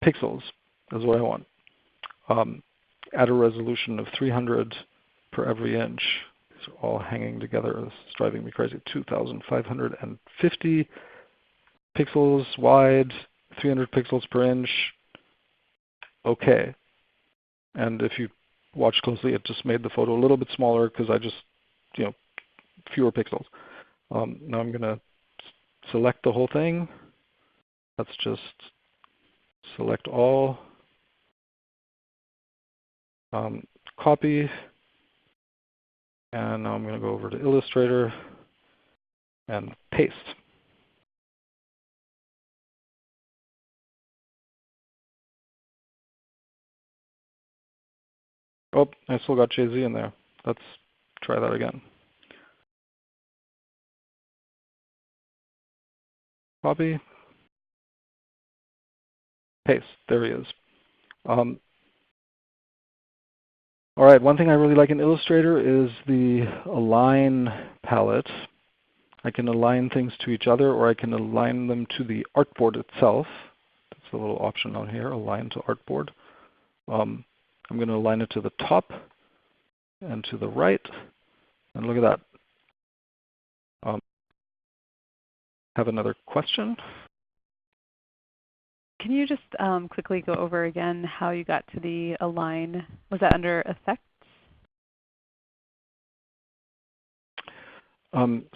pixels is what I want. At a resolution of 300 per every inch. These are all hanging together. This is driving me crazy. 2,550 pixels wide, 300 pixels per inch. Okay. And if you watch closely, it just made the photo a little bit smaller because I just, fewer pixels. Now I'm going to select the whole thing. Let's just select all. Copy. And now I'm going to go over to Illustrator and paste. Oh, I still got Jay-Z in there. Let's try that again. Copy. Paste. There he is. All right, one thing I really like in Illustrator is the Align palette. I can align things to each other, or I can align them to the artboard itself. That's a little option on here, Align to Artboard. I'm going to align it to the top and to the right. And look at that. Have another question? can you just quickly go over again how you got to the align? Was that under effects?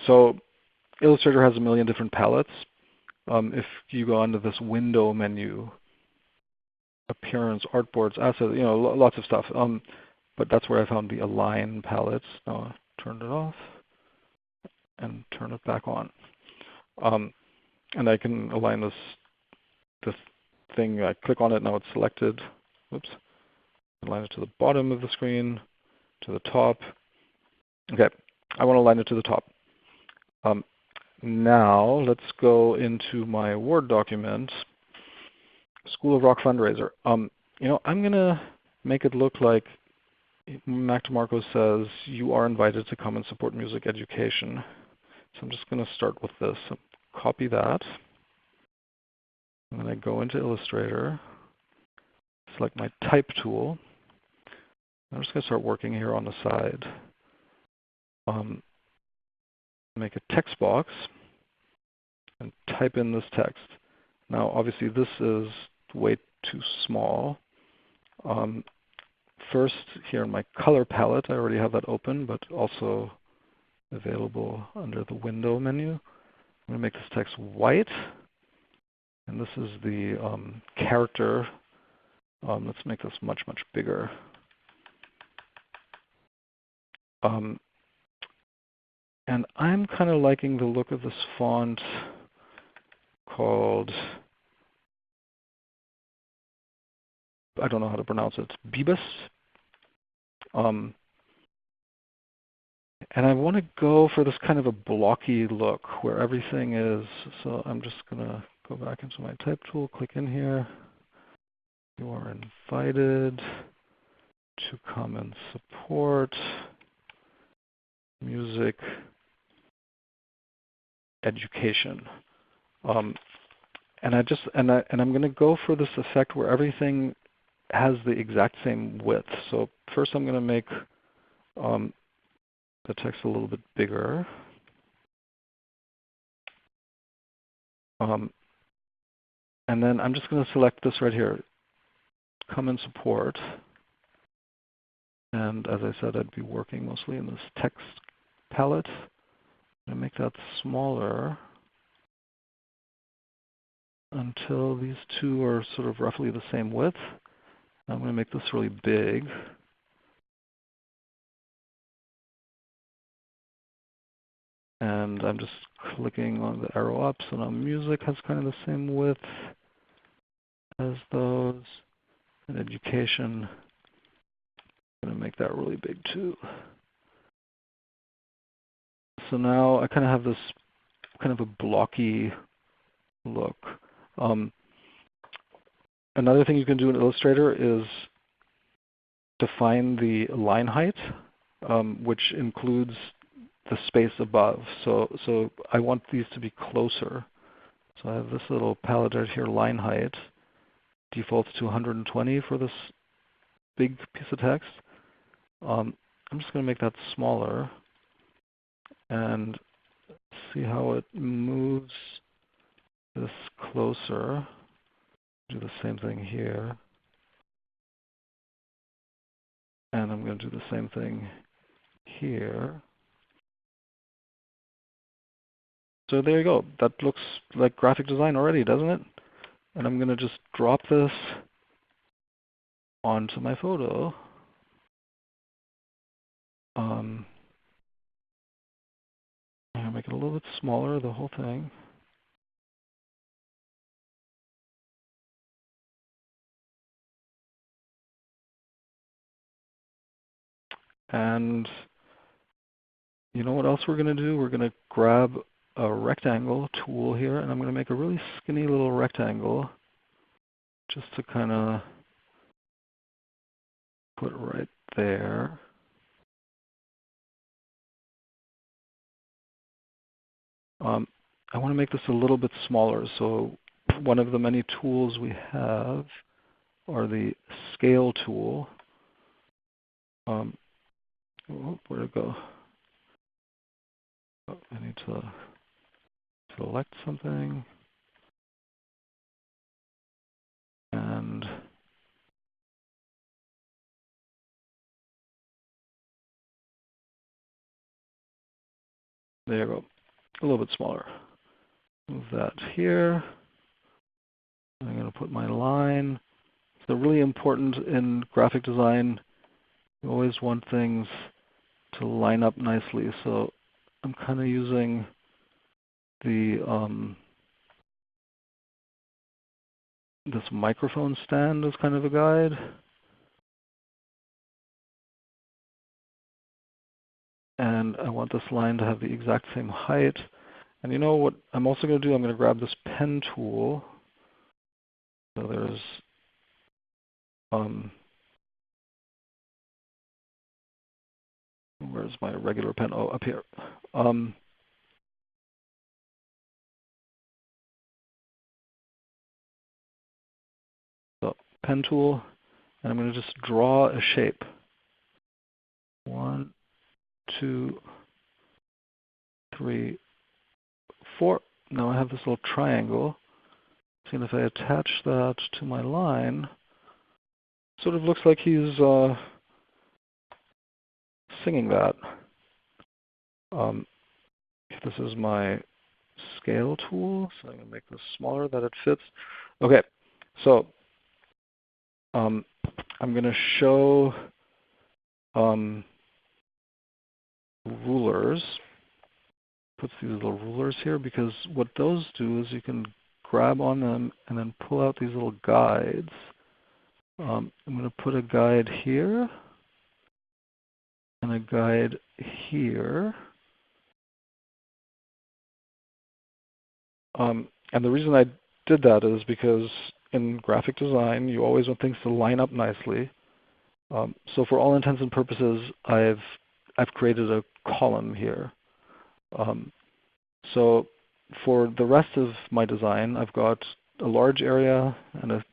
So Illustrator has a million different palettes. If you go onto this window menu, appearance, artboards, assets, lots of stuff. But that's where I found the align palettes. Now I turned it off and turn it back on. And I can align this thing. I click on it, now it's selected. Whoops. Align it to the bottom of the screen, to the top. Okay, I want to align it to the top. Now let's go into my Word document, School of Rock fundraiser. I'm going to make it look like Mac DeMarco says you are invited to come and support music education. So I'm just going to start with this. So copy that. And then I go into Illustrator, select my type tool. I'm just going to start working here on the side. Make a text box and type in this text. Now obviously this is way too small. First, here in my color palette, I already have that open, but also available under the window menu. I'm going to make this text white. And this is the character. Let's make this much, much bigger. And I'm kind of liking the look of this font called, I don't know how to pronounce it, Bebus. And I want to go for this kind of a blocky look where everything is. So I'm just going to go back into my type tool, click in here. You are invited to come and support music education. And I'm going to go for this effect where everything has the exact same width. So first I'm going to make the text a little bit bigger. And then I'm just going to select this right here, come and support. And as I said, I'd be working mostly in this text palette. I'm going to make that smaller until these two are sort of roughly the same width. I'm going to make this really big. And I'm just clicking on the arrow up, so now music has kind of the same width as those. And education, I'm going to make that really big too. So now I kind of have this kind of a blocky look. Another thing you can do in Illustrator is define the line height, which includes the space above. So I want these to be closer. So I have this little palette right here, line height, defaults to 120 for this big piece of text. I'm just going to make that smaller and see how it moves this closer. Do the same thing here. And I'm going to do the same thing here. So there you go. That looks like graphic design already, doesn't it? And I'm going to just drop this onto my photo. I'll make it a little bit smaller, the whole thing. And you know what else we're going to do? We're going to grab a rectangle tool here, and I'm going to make a really skinny little rectangle just to kind of put it right there. I want to make this a little bit smaller. So one of the many tools we have are the scale tool. Where'd it go? Oh, I need to select something. There you go. A little bit smaller. Move that here. I'm going to put my line. So really important in graphic design, you always want things to line up nicely. So I'm kind of using the this microphone stand as kind of a guide. And I want this line to have the exact same height. And you know what I'm also going to do? I'm going to grab this pen tool. So there's where's my regular pen? Oh, up here. So pen tool, and I'm going to just draw a shape. 1, 2, 3, 4. Now I have this little triangle. And if I attach that to my line, sort of looks like he's singing that. This is my scale tool, so I'm going to make this smaller that it fits. Okay, so I'm going to show rulers. Puts these little rulers here because what those do is you can grab on them and then pull out these little guides. I'm going to put a guide here and a guide here. And the reason I did that is because in graphic design, you always want things to line up nicely. So for all intents and purposes, I've created a column here. So for the rest of my design, I've got a large area and a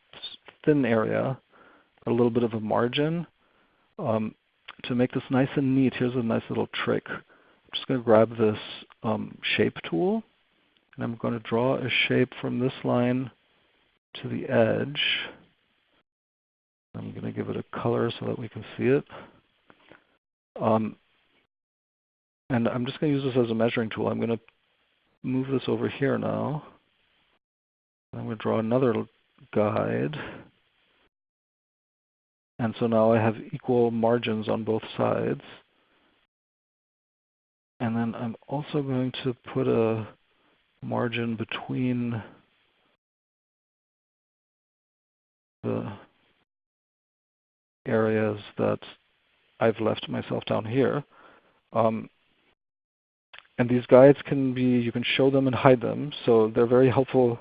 thin area, a little bit of a margin. To make this nice and neat, here's a nice little trick. I'm just going to grab this shape tool, and I'm going to draw a shape from this line to the edge. I'm going to give it a color so that we can see it. And I'm just going to use this as a measuring tool. I'm going to move this over here now. I'm going to draw another guide. And so now I have equal margins on both sides. And then I'm also going to put a margin between the areas that I've left myself down here. And these guides can be, you can show them and hide them. So they're very helpful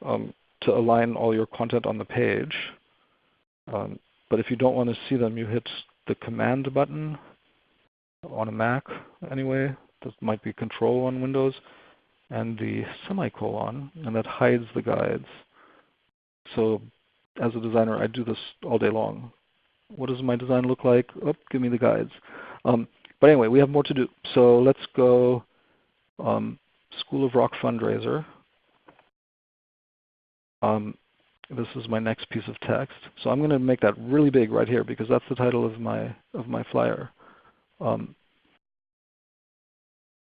to align all your content on the page. But if you don't want to see them, you hit the Command button on a Mac anyway. This might be Control on Windows, and the semicolon, and that hides the guides. So as a designer, I do this all day long. What does my design look like? Oh, give me the guides. But anyway, we have more to do. So let's go School of Rock fundraiser. This is my next piece of text. So I'm going to make that really big right here because that's the title of my flyer.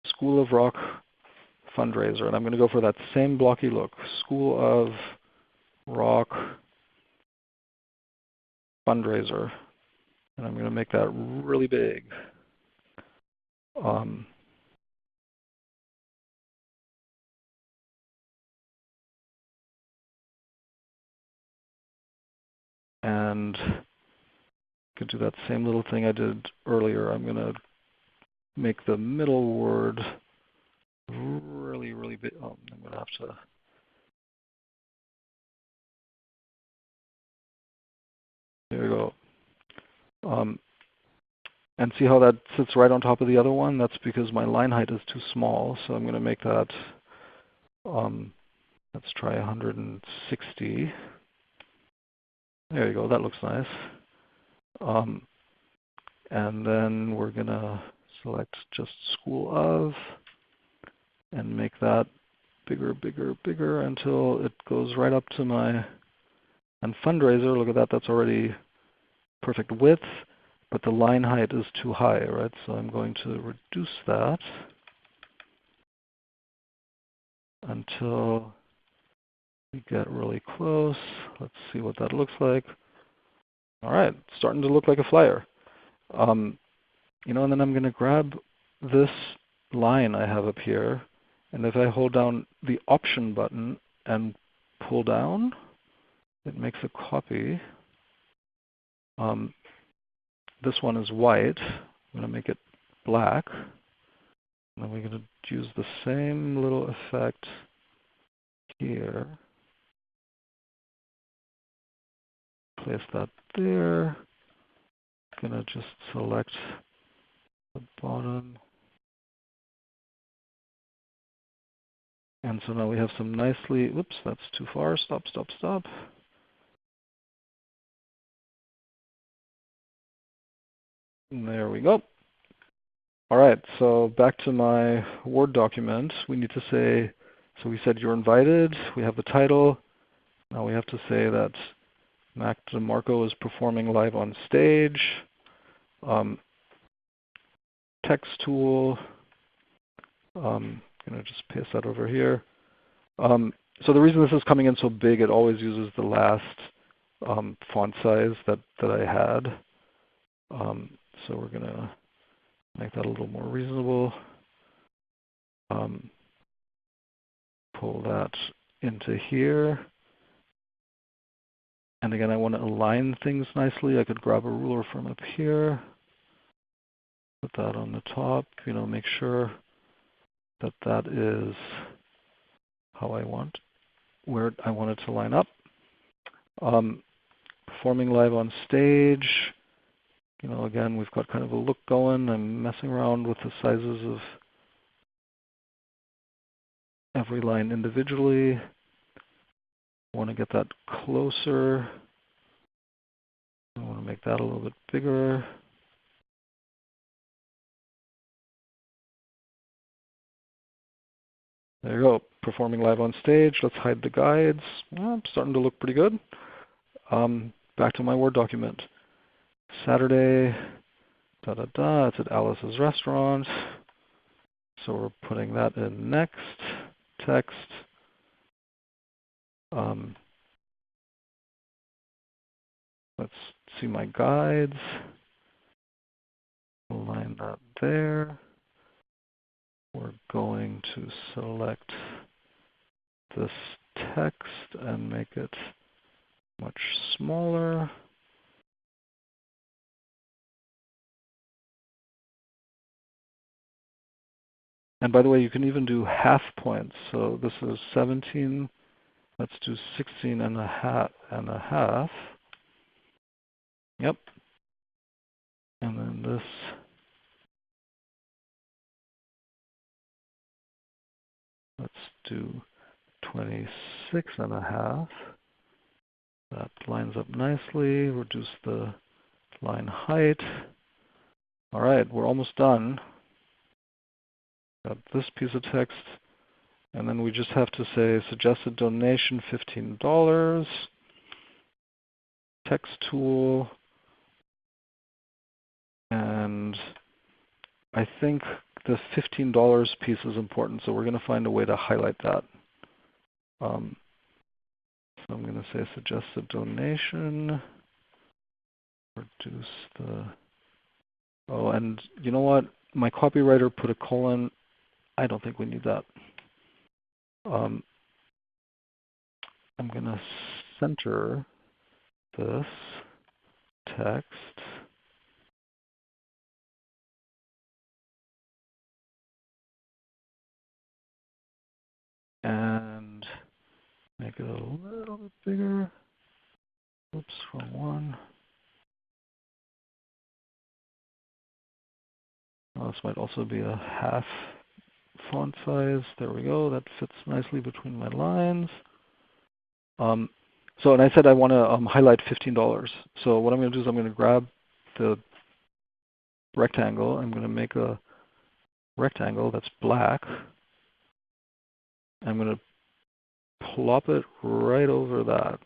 School of Rock fundraiser, and I'm going to go for that same blocky look. School of Rock fundraiser, and I'm going to make that really big. And could do that same little thing I did earlier. I'm going to make the middle word really, really big. Oh, I'm going to have to. There we go. And see how that sits right on top of the other one? That's because my line height is too small. So I'm going to make that, let's try 160. There you go. That looks nice. And then we're going to select just School of and make that bigger, bigger, bigger until it goes right up to my, and fundraiser, look at that, that's already perfect width, but the line height is too high, right? So I'm going to reduce that. until we get really close. Let's see what that looks like. All right, it's starting to look like a flyer. And then I'm going to grab this line I have up here, and if I hold down the Option button and pull down, it makes a copy. This one is white. I'm going to make it black. And then we're going to use the same little effect here. Place that there. I'm going to just select the bottom. And so now we have some nicely, oops, that's too far. Stop, stop, stop. And there we go. All right, so back to my Word document. We need to say, so we said you're invited. We have the title. Now we have to say that Mac DeMarco is performing live on stage. Text tool. I'm going to just paste that over here. So the reason this is coming in so big, it always uses the last font size that I had. So we're going to make that a little more reasonable. Pull that into here. And again, I want to align things nicely. I could grab a ruler from up here, put that on the top, make sure that that is how I want, where I want it to line up. Performing live on stage. Again, we've got kind of a look going. I'm messing around with the sizes of every line individually. I want to get that closer. I want to make that a little bit bigger. There you go. Performing live on stage. Let's hide the guides. Well, starting to look pretty good. Back to my Word document. Saturday, it's at Alice's restaurant. So we're putting that in next. Text. Let's see my guides. Align that there. We're going to select this text and make it much smaller. And by the way, you can even do half points. So this is 17. Let's do 16 and a half. Yep. And then this. Let's do 26 and a half. That lines up nicely. Reduce the line height. All right, we're almost done. Got this piece of text. And then we just have to say suggested donation $15. Text tool. And I think the $15 piece is important, so we're going to find a way to highlight that. So I'm going to say suggested donation. Reduce the, oh, and you know what? My copywriter put a colon. I don't think we need that. I'm going to center this text. And make it a little bit bigger. Oops, wrong one. Oh, this might also be a half font size. There we go. That fits nicely between my lines. And I said I want to highlight $15. So what I'm going to do is I'm going to grab the rectangle. I'm going to make a rectangle that's black. I'm going to plop it right over that.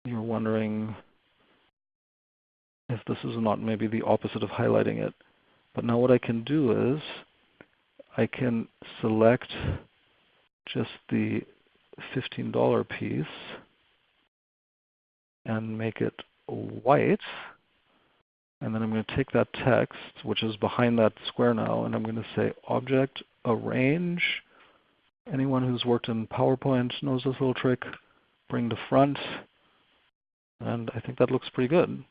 You're wondering if this is not maybe the opposite of highlighting it. But now what I can do is I can select just the $15 piece and make it white. And then I'm going to take that text, which is behind that square now, and I'm going to say Object Arrange. Anyone who's worked in PowerPoint knows this little trick. Bring to front. And I think that looks pretty good.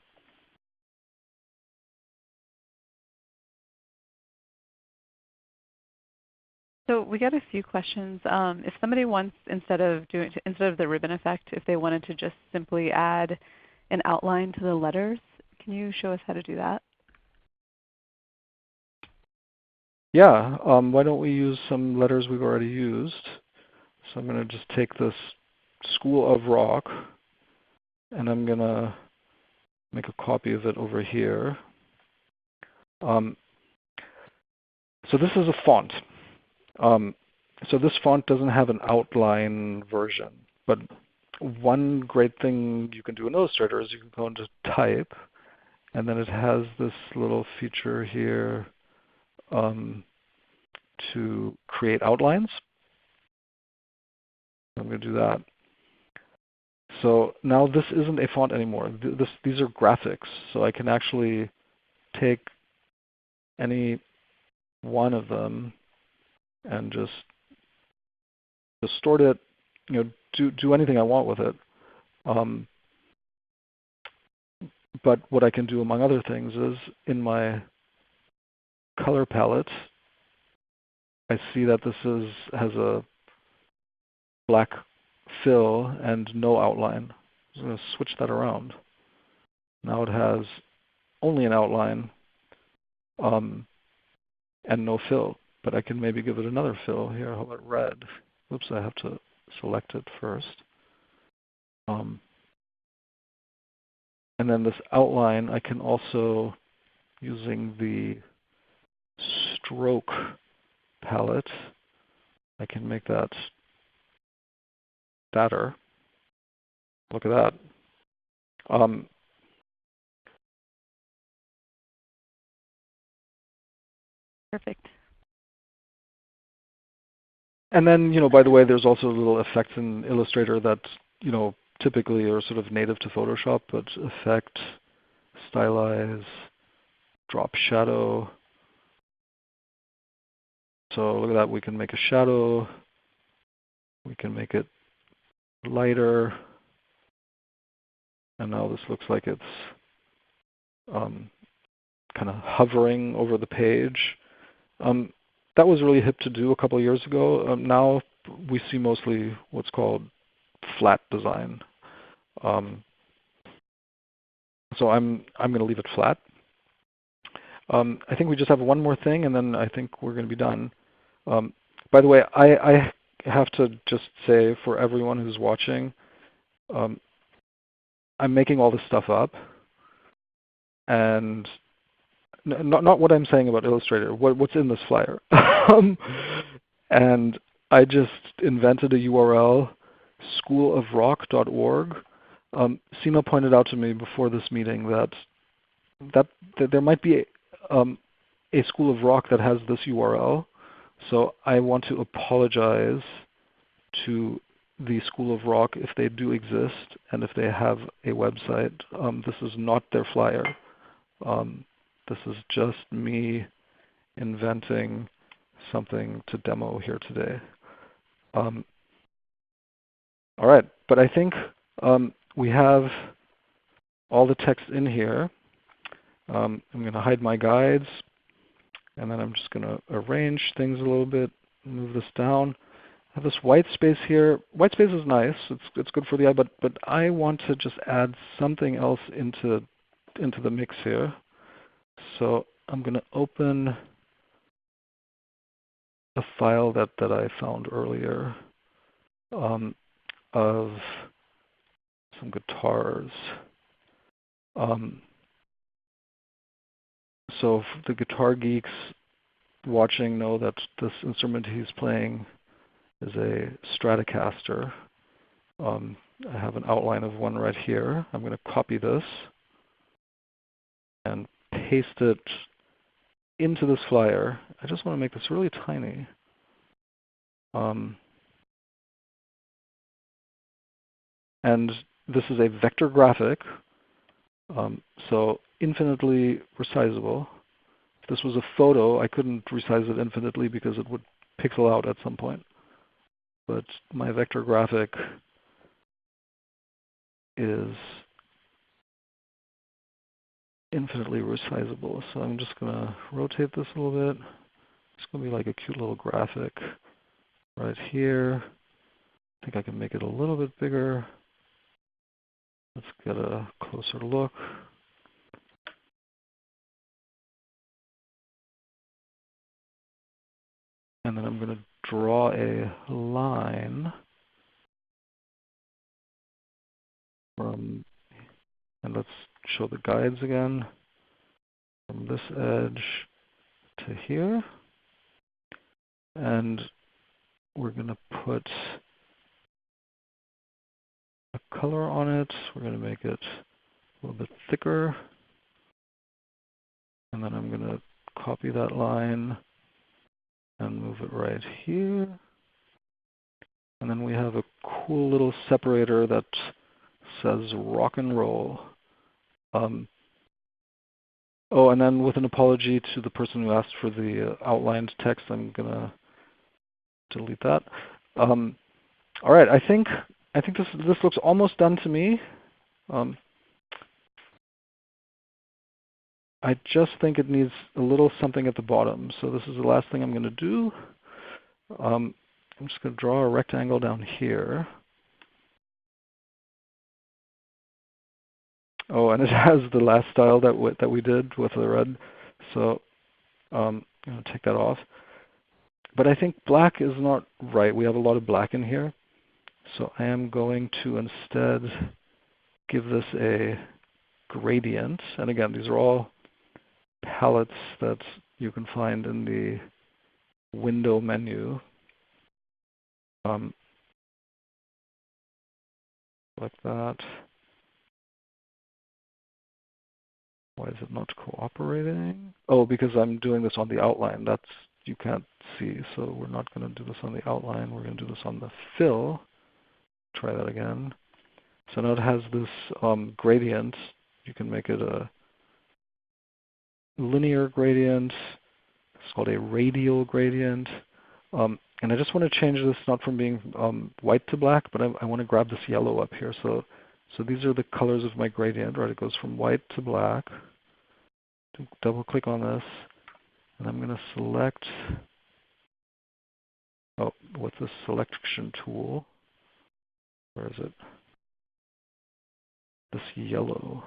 So we got a few questions. If somebody wants, instead of the ribbon effect, if they wanted to just simply add an outline to the letters, can you show us how to do that? Yeah, why don't we use some letters we've already used? So I'm going to just take this School of Rock, and I'm going to make a copy of it over here. So this is a font. So this font doesn't have an outline version, but one great thing you can do in Illustrator is you can go into Type, and then it has this little feature here to create outlines. I'm going to do that. So now this isn't a font anymore. These are graphics, so I can actually take any one of them and just distort it, do anything I want with it. But what I can do, among other things, is in my color palette, I see that this has a black fill and no outline. I'm going to switch that around. Now it has only an outline and no fill. But I can maybe give it another fill here. How about red? Oops, I have to select it first. And then this outline, I can also, using the stroke palette, I can make that fatter. Look at that. Perfect. And then, by the way, there's also little effects in Illustrator that, typically are sort of native to Photoshop, but effect, stylize, drop shadow. So look at that. We can make a shadow. We can make it lighter. And now this looks like it's kind of hovering over the page. That was really hip to do a couple of years ago. Now we see mostly what's called flat design. So I'm going to leave it flat. I think we just have one more thing, and then I think we're going to be done. By the way, I have to just say for everyone who's watching, I'm making all this stuff up, and not what I'm saying about Illustrator, what's in this flyer. And I just invented a URL, schoolofrock.org. Seema pointed out to me before this meeting that there might be a School of Rock that has this URL. So I want to apologize to the School of Rock if they do exist and if they have a website. This is not their flyer. This is just me inventing something to demo here today. All right, but I think we have all the text in here. I'm going to hide my guides, and then I'm just going to arrange things a little bit, move this down. I have this white space here. White space is nice. It's good for the eye, but I want to just add something else into the mix here. So I'm going to open a file that I found earlier of some guitars. So the guitar geeks watching know that this instrument he's playing is a Stratocaster. I have an outline of one right here. I'm going to copy this and paste it into this flyer. I just want to make this really tiny. And this is a vector graphic, so infinitely resizable. If this was a photo, I couldn't resize it infinitely because it would pixel out at some point. But my vector graphic is infinitely resizable. So I'm just going to rotate this a little bit. It's going to be like a cute little graphic right here. I think I can make it a little bit bigger. Let's get a closer look. And then I'm going to draw a line from, and let's show the guides again, from this edge to here. And we're going to put a color on it. We're going to make it a little bit thicker. And then I'm going to copy that line and move it right here. And then we have a cool little separator that says rock and roll. Oh, and then with an apology to the person who asked for the outlined text, I'm going to delete that. All right, I think this looks almost done to me. I just think it needs a little something at the bottom. So this is the last thing I'm going to do. I'm just going to draw a rectangle down here. Oh, and it has the last style that we did with the red. So I'm going to take that off. But I think black is not right. We have a lot of black in here. So I am going to instead give this a gradient. And again, these are all palettes that you can find in the window menu. Like that. Why is it not cooperating? Oh, because I'm doing this on the outline. That's, you can't see. So we're not going to do this on the outline. We're going to do this on the fill. Try that again. So now it has this gradient. You can make it a linear gradient. It's called a radial gradient. And I just want to change this not from being white to black, but I want to grab this yellow up here. So these are the colors of my gradient, right? It goes from white to black. Double click on this, and I'm going to select, oh, what's the selection tool? Where is it? This yellow.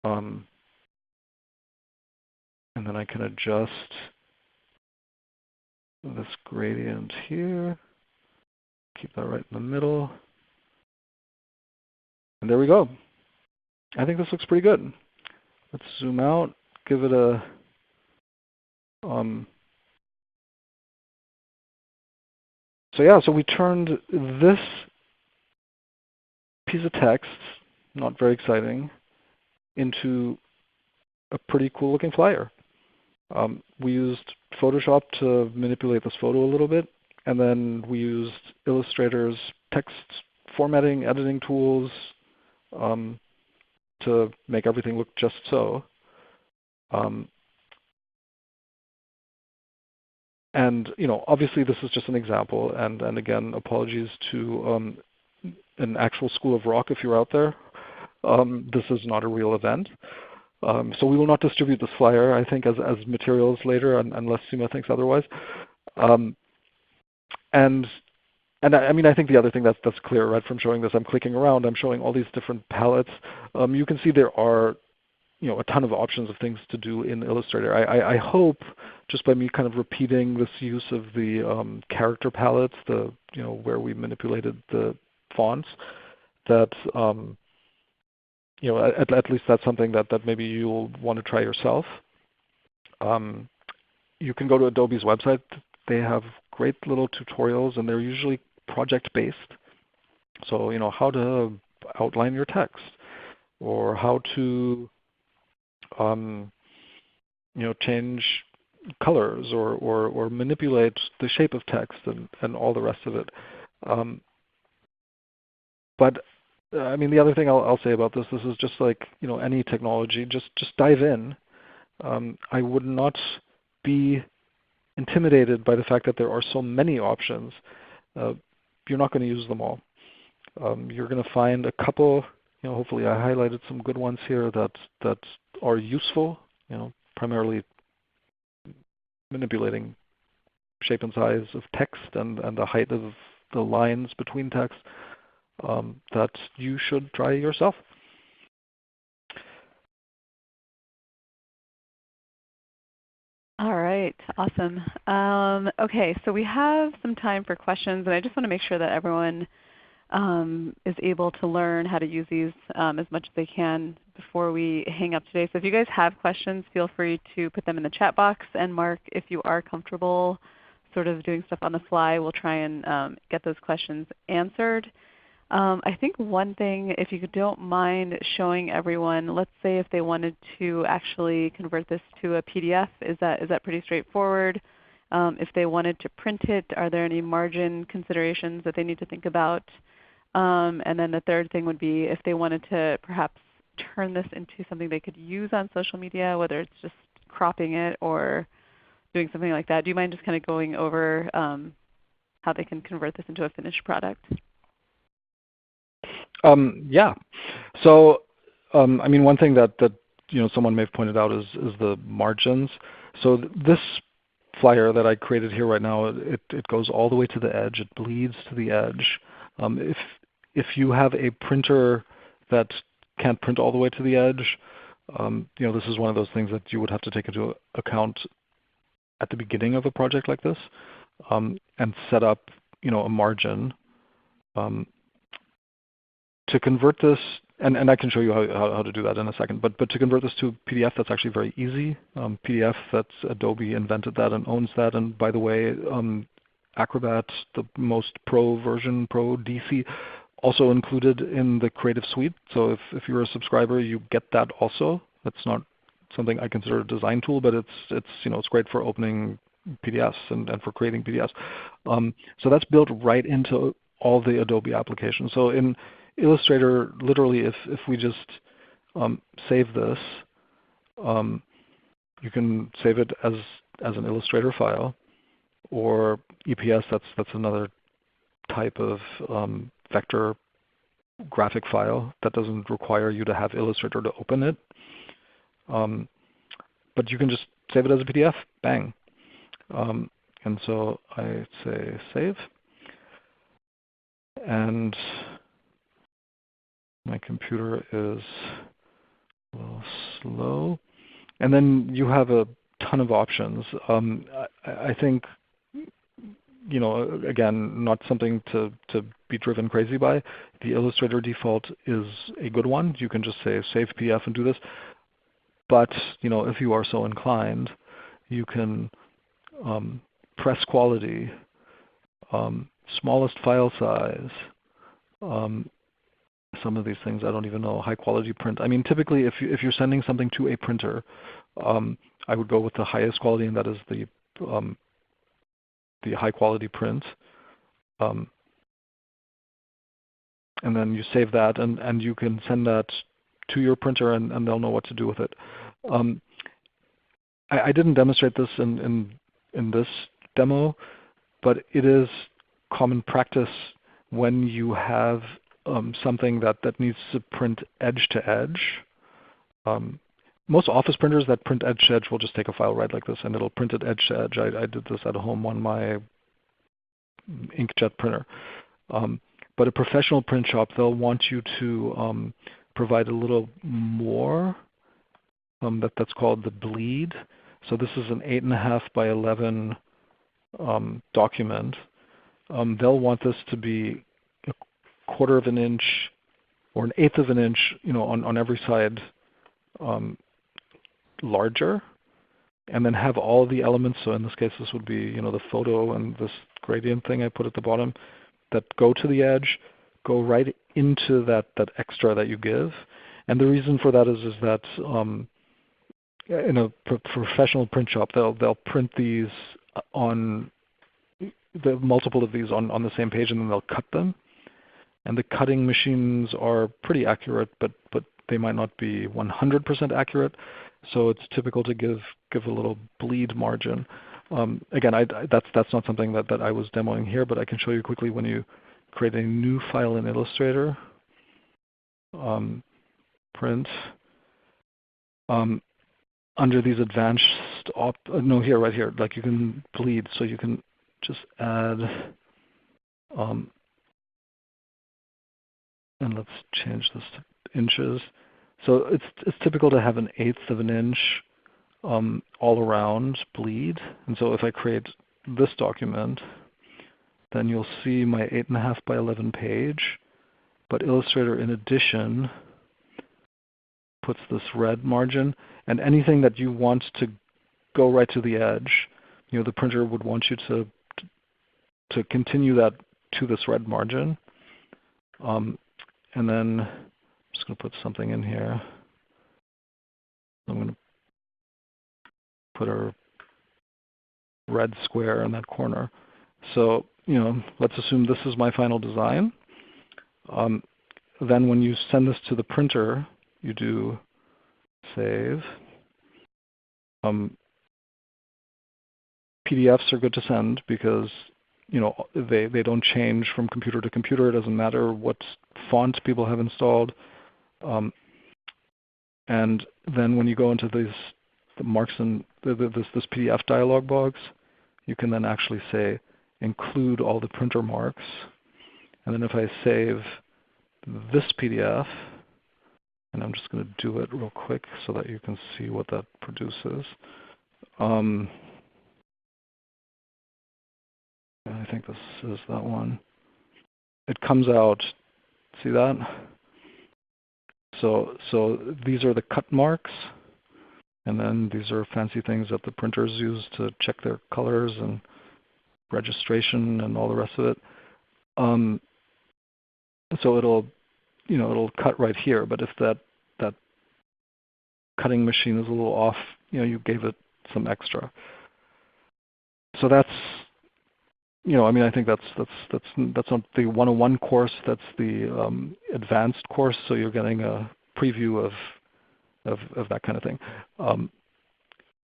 And then I can adjust this gradient here. Keep that right in the middle. And there we go. I think this looks pretty good. Let's zoom out, give it a, so yeah, so we turned this piece of text, not very exciting, into a pretty cool looking flyer. We used Photoshop to manipulate this photo a little bit, and then we used Illustrator's text formatting, editing tools to make everything look just so. And obviously this is just an example, and again, apologies to an actual School of Rock if you're out there. This is not a real event. So we will not distribute this flyer, I think, as materials later, unless Sima thinks otherwise. And I mean, I think the other thing that's clear, right, from showing this, I'm clicking around, I'm showing all these different palettes. You can see there are a ton of options of things to do in Illustrator. I hope, just by me kind of repeating this use of the character palettes, where we manipulated the fonts, that at least that's something that maybe you'll want to try yourself. You can go to Adobe's website. They have great little tutorials, and they're usually project-based. So how to outline your text, or how to change colors or manipulate the shape of text and all the rest of it. But I mean, the other thing I'll say about this is just like any technology, just dive in. I would not be intimidated by the fact that there are so many options. You're not going to use them all. You're going to find a couple. Hopefully, I highlighted some good ones here that are useful. Primarily manipulating shape and size of text and the height of the lines between text that you should try yourself. All right, awesome. Okay, so we have some time for questions, and I just want to make sure that everyone is able to learn how to use these as much as they can before we hang up today. So if you guys have questions, feel free to put them in the chat box. And Mark, if you are comfortable sort of doing stuff on the fly, we'll try and get those questions answered. I think one thing, if you don't mind showing everyone, let's say if they wanted to actually convert this to a PDF, is that pretty straightforward? If they wanted to print it, are there any margin considerations that they need to think about? And then the third thing would be if they wanted to perhaps turn this into something they could use on social media, whether it's just cropping it or doing something like that. Do you mind just kind of going over how they can convert this into a finished product? Yeah. So, I mean, one thing that someone may have pointed out is the margins. So this flyer that I created here right now, it goes all the way to the edge. It bleeds to the edge. If you have a printer that can't print all the way to the edge, this is one of those things that you would have to take into account at the beginning of a project like this, and set up a margin. To convert this, and I can show you how to do that in a second, but to convert this to PDF, that's actually very easy. PDF, that's Adobe invented that and owns that. And by the way, Acrobat, the most pro version, Pro DC, also included in the Creative Suite. So if you're a subscriber, you get that also. That's not something I consider a design tool, but it's great for opening PDFs and for creating PDFs. So that's built right into all the Adobe applications. So in Illustrator, literally, if we just save this, you can save it as an Illustrator file, or EPS. That's another type of vector graphic file that doesn't require you to have Illustrator to open it. But you can just save it as a PDF. Bang. And so I say save, and my computer is a little slow. And then you have a ton of options. I think, again, not something to be driven crazy by. The Illustrator default is a good one. You can just say save PDF and do this. But if you are so inclined, you can press quality, smallest file size, some of these things I don't even know, high quality print. I mean, typically if you're sending something to a printer, I would go with the highest quality, and that is the high quality print. And then you save that, and you can send that to your printer, and they'll know what to do with it. I didn't demonstrate this in this demo, but it is common practice when you have something that needs to print edge to edge. Most office printers that print edge to edge will just take a file right like this, and it'll print it edge to edge. I did this at home on my inkjet printer. But a professional print shop, they'll want you to provide a little more. That's called the bleed. So this is an 8.5 by 11 document. They'll want this to be a 1/4 of an inch or an 1/8 of an inch, on every side larger, and then have all the elements. So in this case, this would be the photo and this gradient thing I put at the bottom that go to the edge, go right into that extra that you give. And the reason for that is that in a professional print shop, they'll print these on the multiple of these on the same page, and then they'll cut them. And the cutting machines are pretty accurate, but they might not be 100% accurate. So it's typical to give a little bleed margin. Again, that's not something that I was demoing here, but I can show you quickly when you create a new file in Illustrator, print, under these advanced no, here, right here, like you can bleed, so you can just add, and let's change this to inches. So it's typical to have 1/8 of an inch all around bleed. And so if I create this document, then you'll see my 8.5 by 11 page. But Illustrator, in addition, puts this red margin. And anything that you want to go right to the edge, the printer would want you to continue that to this red margin. And then I'm just going to put something in here. I'm going to put a red square in that corner. So, let's assume this is my final design. Then when you send this to the printer, you do save. PDFs are good to send because they don't change from computer to computer. It doesn't matter what font people have installed. And then when you go into the marks in this PDF dialog box, you can then actually say include all the printer marks. And then if I save this PDF, and I'm just going to do it real quick so that you can see what that produces. I think this is that one. It comes out, see that? So these are the cut marks, and then these are fancy things that the printers use to check their colors and registration and all the rest of it. So it'll cut right here, but if that cutting machine is a little off, you gave it some extra. So that's, I think that's not the 101 course. That's the advanced course. So you're getting a preview of that kind of thing.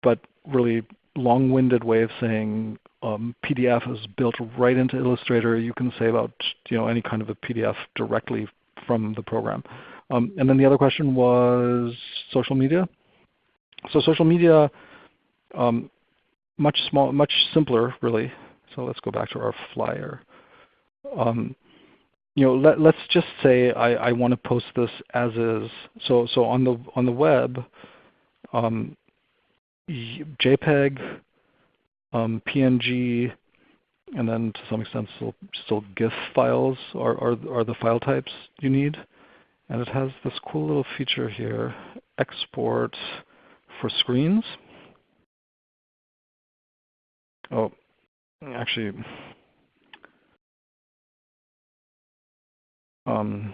But really long-winded way of saying PDF is built right into Illustrator. You can say about any kind of a PDF directly from the program. And then the other question was social media. So social media, much simpler, really. So let's go back to our flyer. Let's just say I want to post this as is. So on the web, JPEG, PNG, and then to some extent still GIF files are the file types you need. And it has this cool little feature here, export for screens. Oh, actually, I'm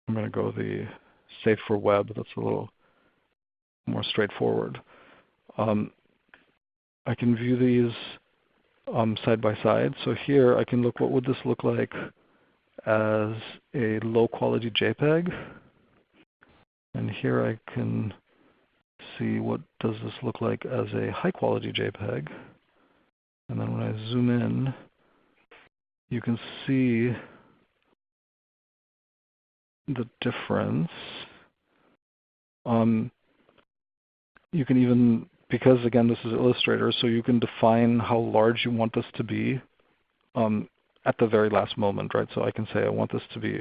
going to go the save for web. That's a little more straightforward. I can view these side by side. So here I can look, what would this look like as a low quality JPEG? And here I can see what does this look like as a high quality JPEG. And then when I zoom in, you can see the difference. You can even, because again this is Illustrator, so you can define how large you want this to be at the very last moment, right? So I can say I want this to be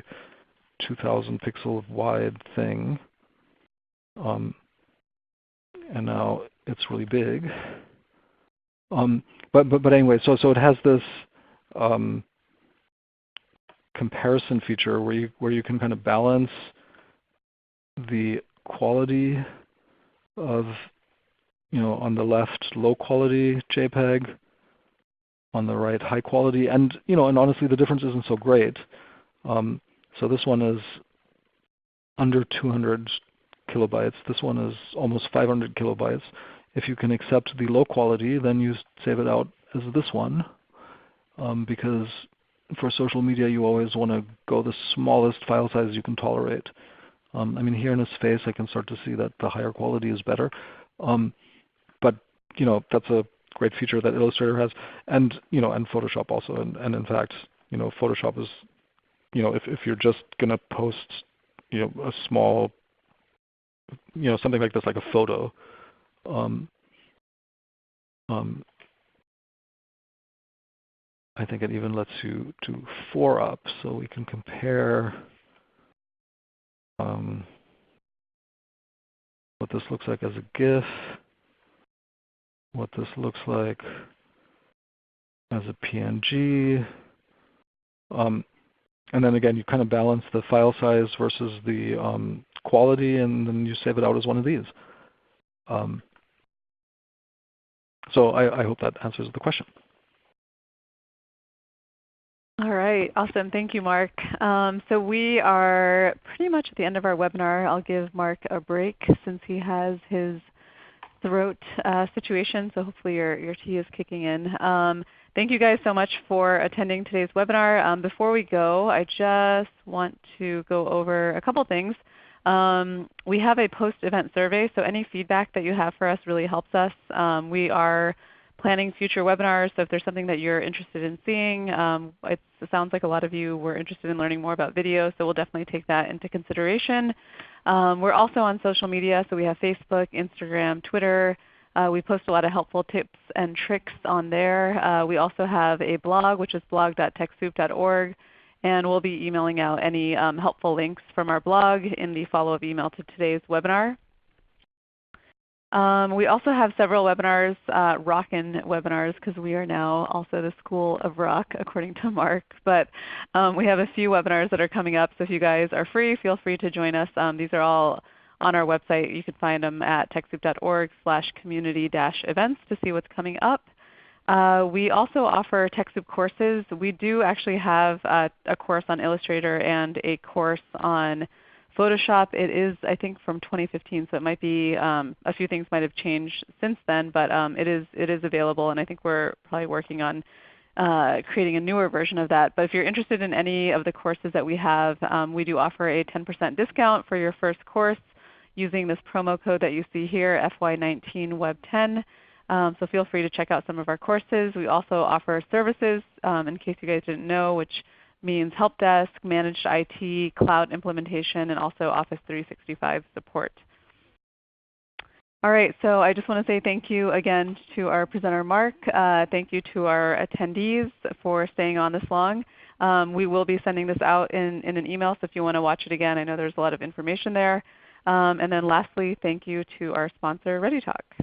2,000 pixel wide thing. And now it's really big. But anyway, so it has this comparison feature where you can kind of balance the quality of, on the left low quality JPEG, on the right high quality, and and honestly the difference isn't so great. So this one is under 200 kilobytes. This one is almost 500 kilobytes. If you can accept the low quality, then you save it out as this one, because for social media you always want to go the smallest file size you can tolerate. I mean, here in his face I can start to see that the higher quality is better. But that's a great feature that Illustrator has, and and Photoshop also. And in fact, Photoshop is, if you're just gonna post, a small, something like this, like a photo. I think it even lets you do 4-up, so we can compare what this looks like as a GIF, what this looks like as a PNG. And then again, you kind of balance the file size versus the quality, and then you save it out as one of these. So I hope that answers the question. All right, awesome. Thank you, Mark. So we are pretty much at the end of our webinar. I'll give Mark a break since he has his throat situation, so hopefully your tea is kicking in. Thank you guys so much for attending today's webinar. Before we go, I just want to go over a couple things. We have a post-event survey, so any feedback that you have for us really helps us. We are planning future webinars, so if there's something that you're interested in seeing, it sounds like a lot of you were interested in learning more about video, so we'll definitely take that into consideration. We're also on social media, so we have Facebook, Instagram, Twitter. We post a lot of helpful tips and tricks on there. We also have a blog, which is blog.techsoup.org, and we'll be emailing out any helpful links from our blog in the follow-up email to today's webinar. We also have several webinars, rockin' webinars, because we are now also the School of Rock, according to Mark. But we have a few webinars that are coming up, so if you guys are free, feel free to join us. These are all on our website. You can find them at TechSoup.org/community-events to see what's coming up. We also offer TechSoup courses. We do actually have a course on Illustrator and a course on Photoshop. It is, I think, from 2015, so it might be a few things might have changed since then, but it is available, and I think we're probably working on creating a newer version of that. But if you're interested in any of the courses that we have, we do offer a 10% discount for your first course using this promo code that you see here, FY19Web10. So feel free to check out some of our courses. We also offer services, in case you guys didn't know, which means help desk, managed IT, cloud implementation, and also Office 365 support. All right, so I just want to say thank you again to our presenter Mark. Thank you to our attendees for staying on this long. We will be sending this out in an email, so if you want to watch it again, I know there's a lot of information there. And then lastly, thank you to our sponsor ReadyTalk.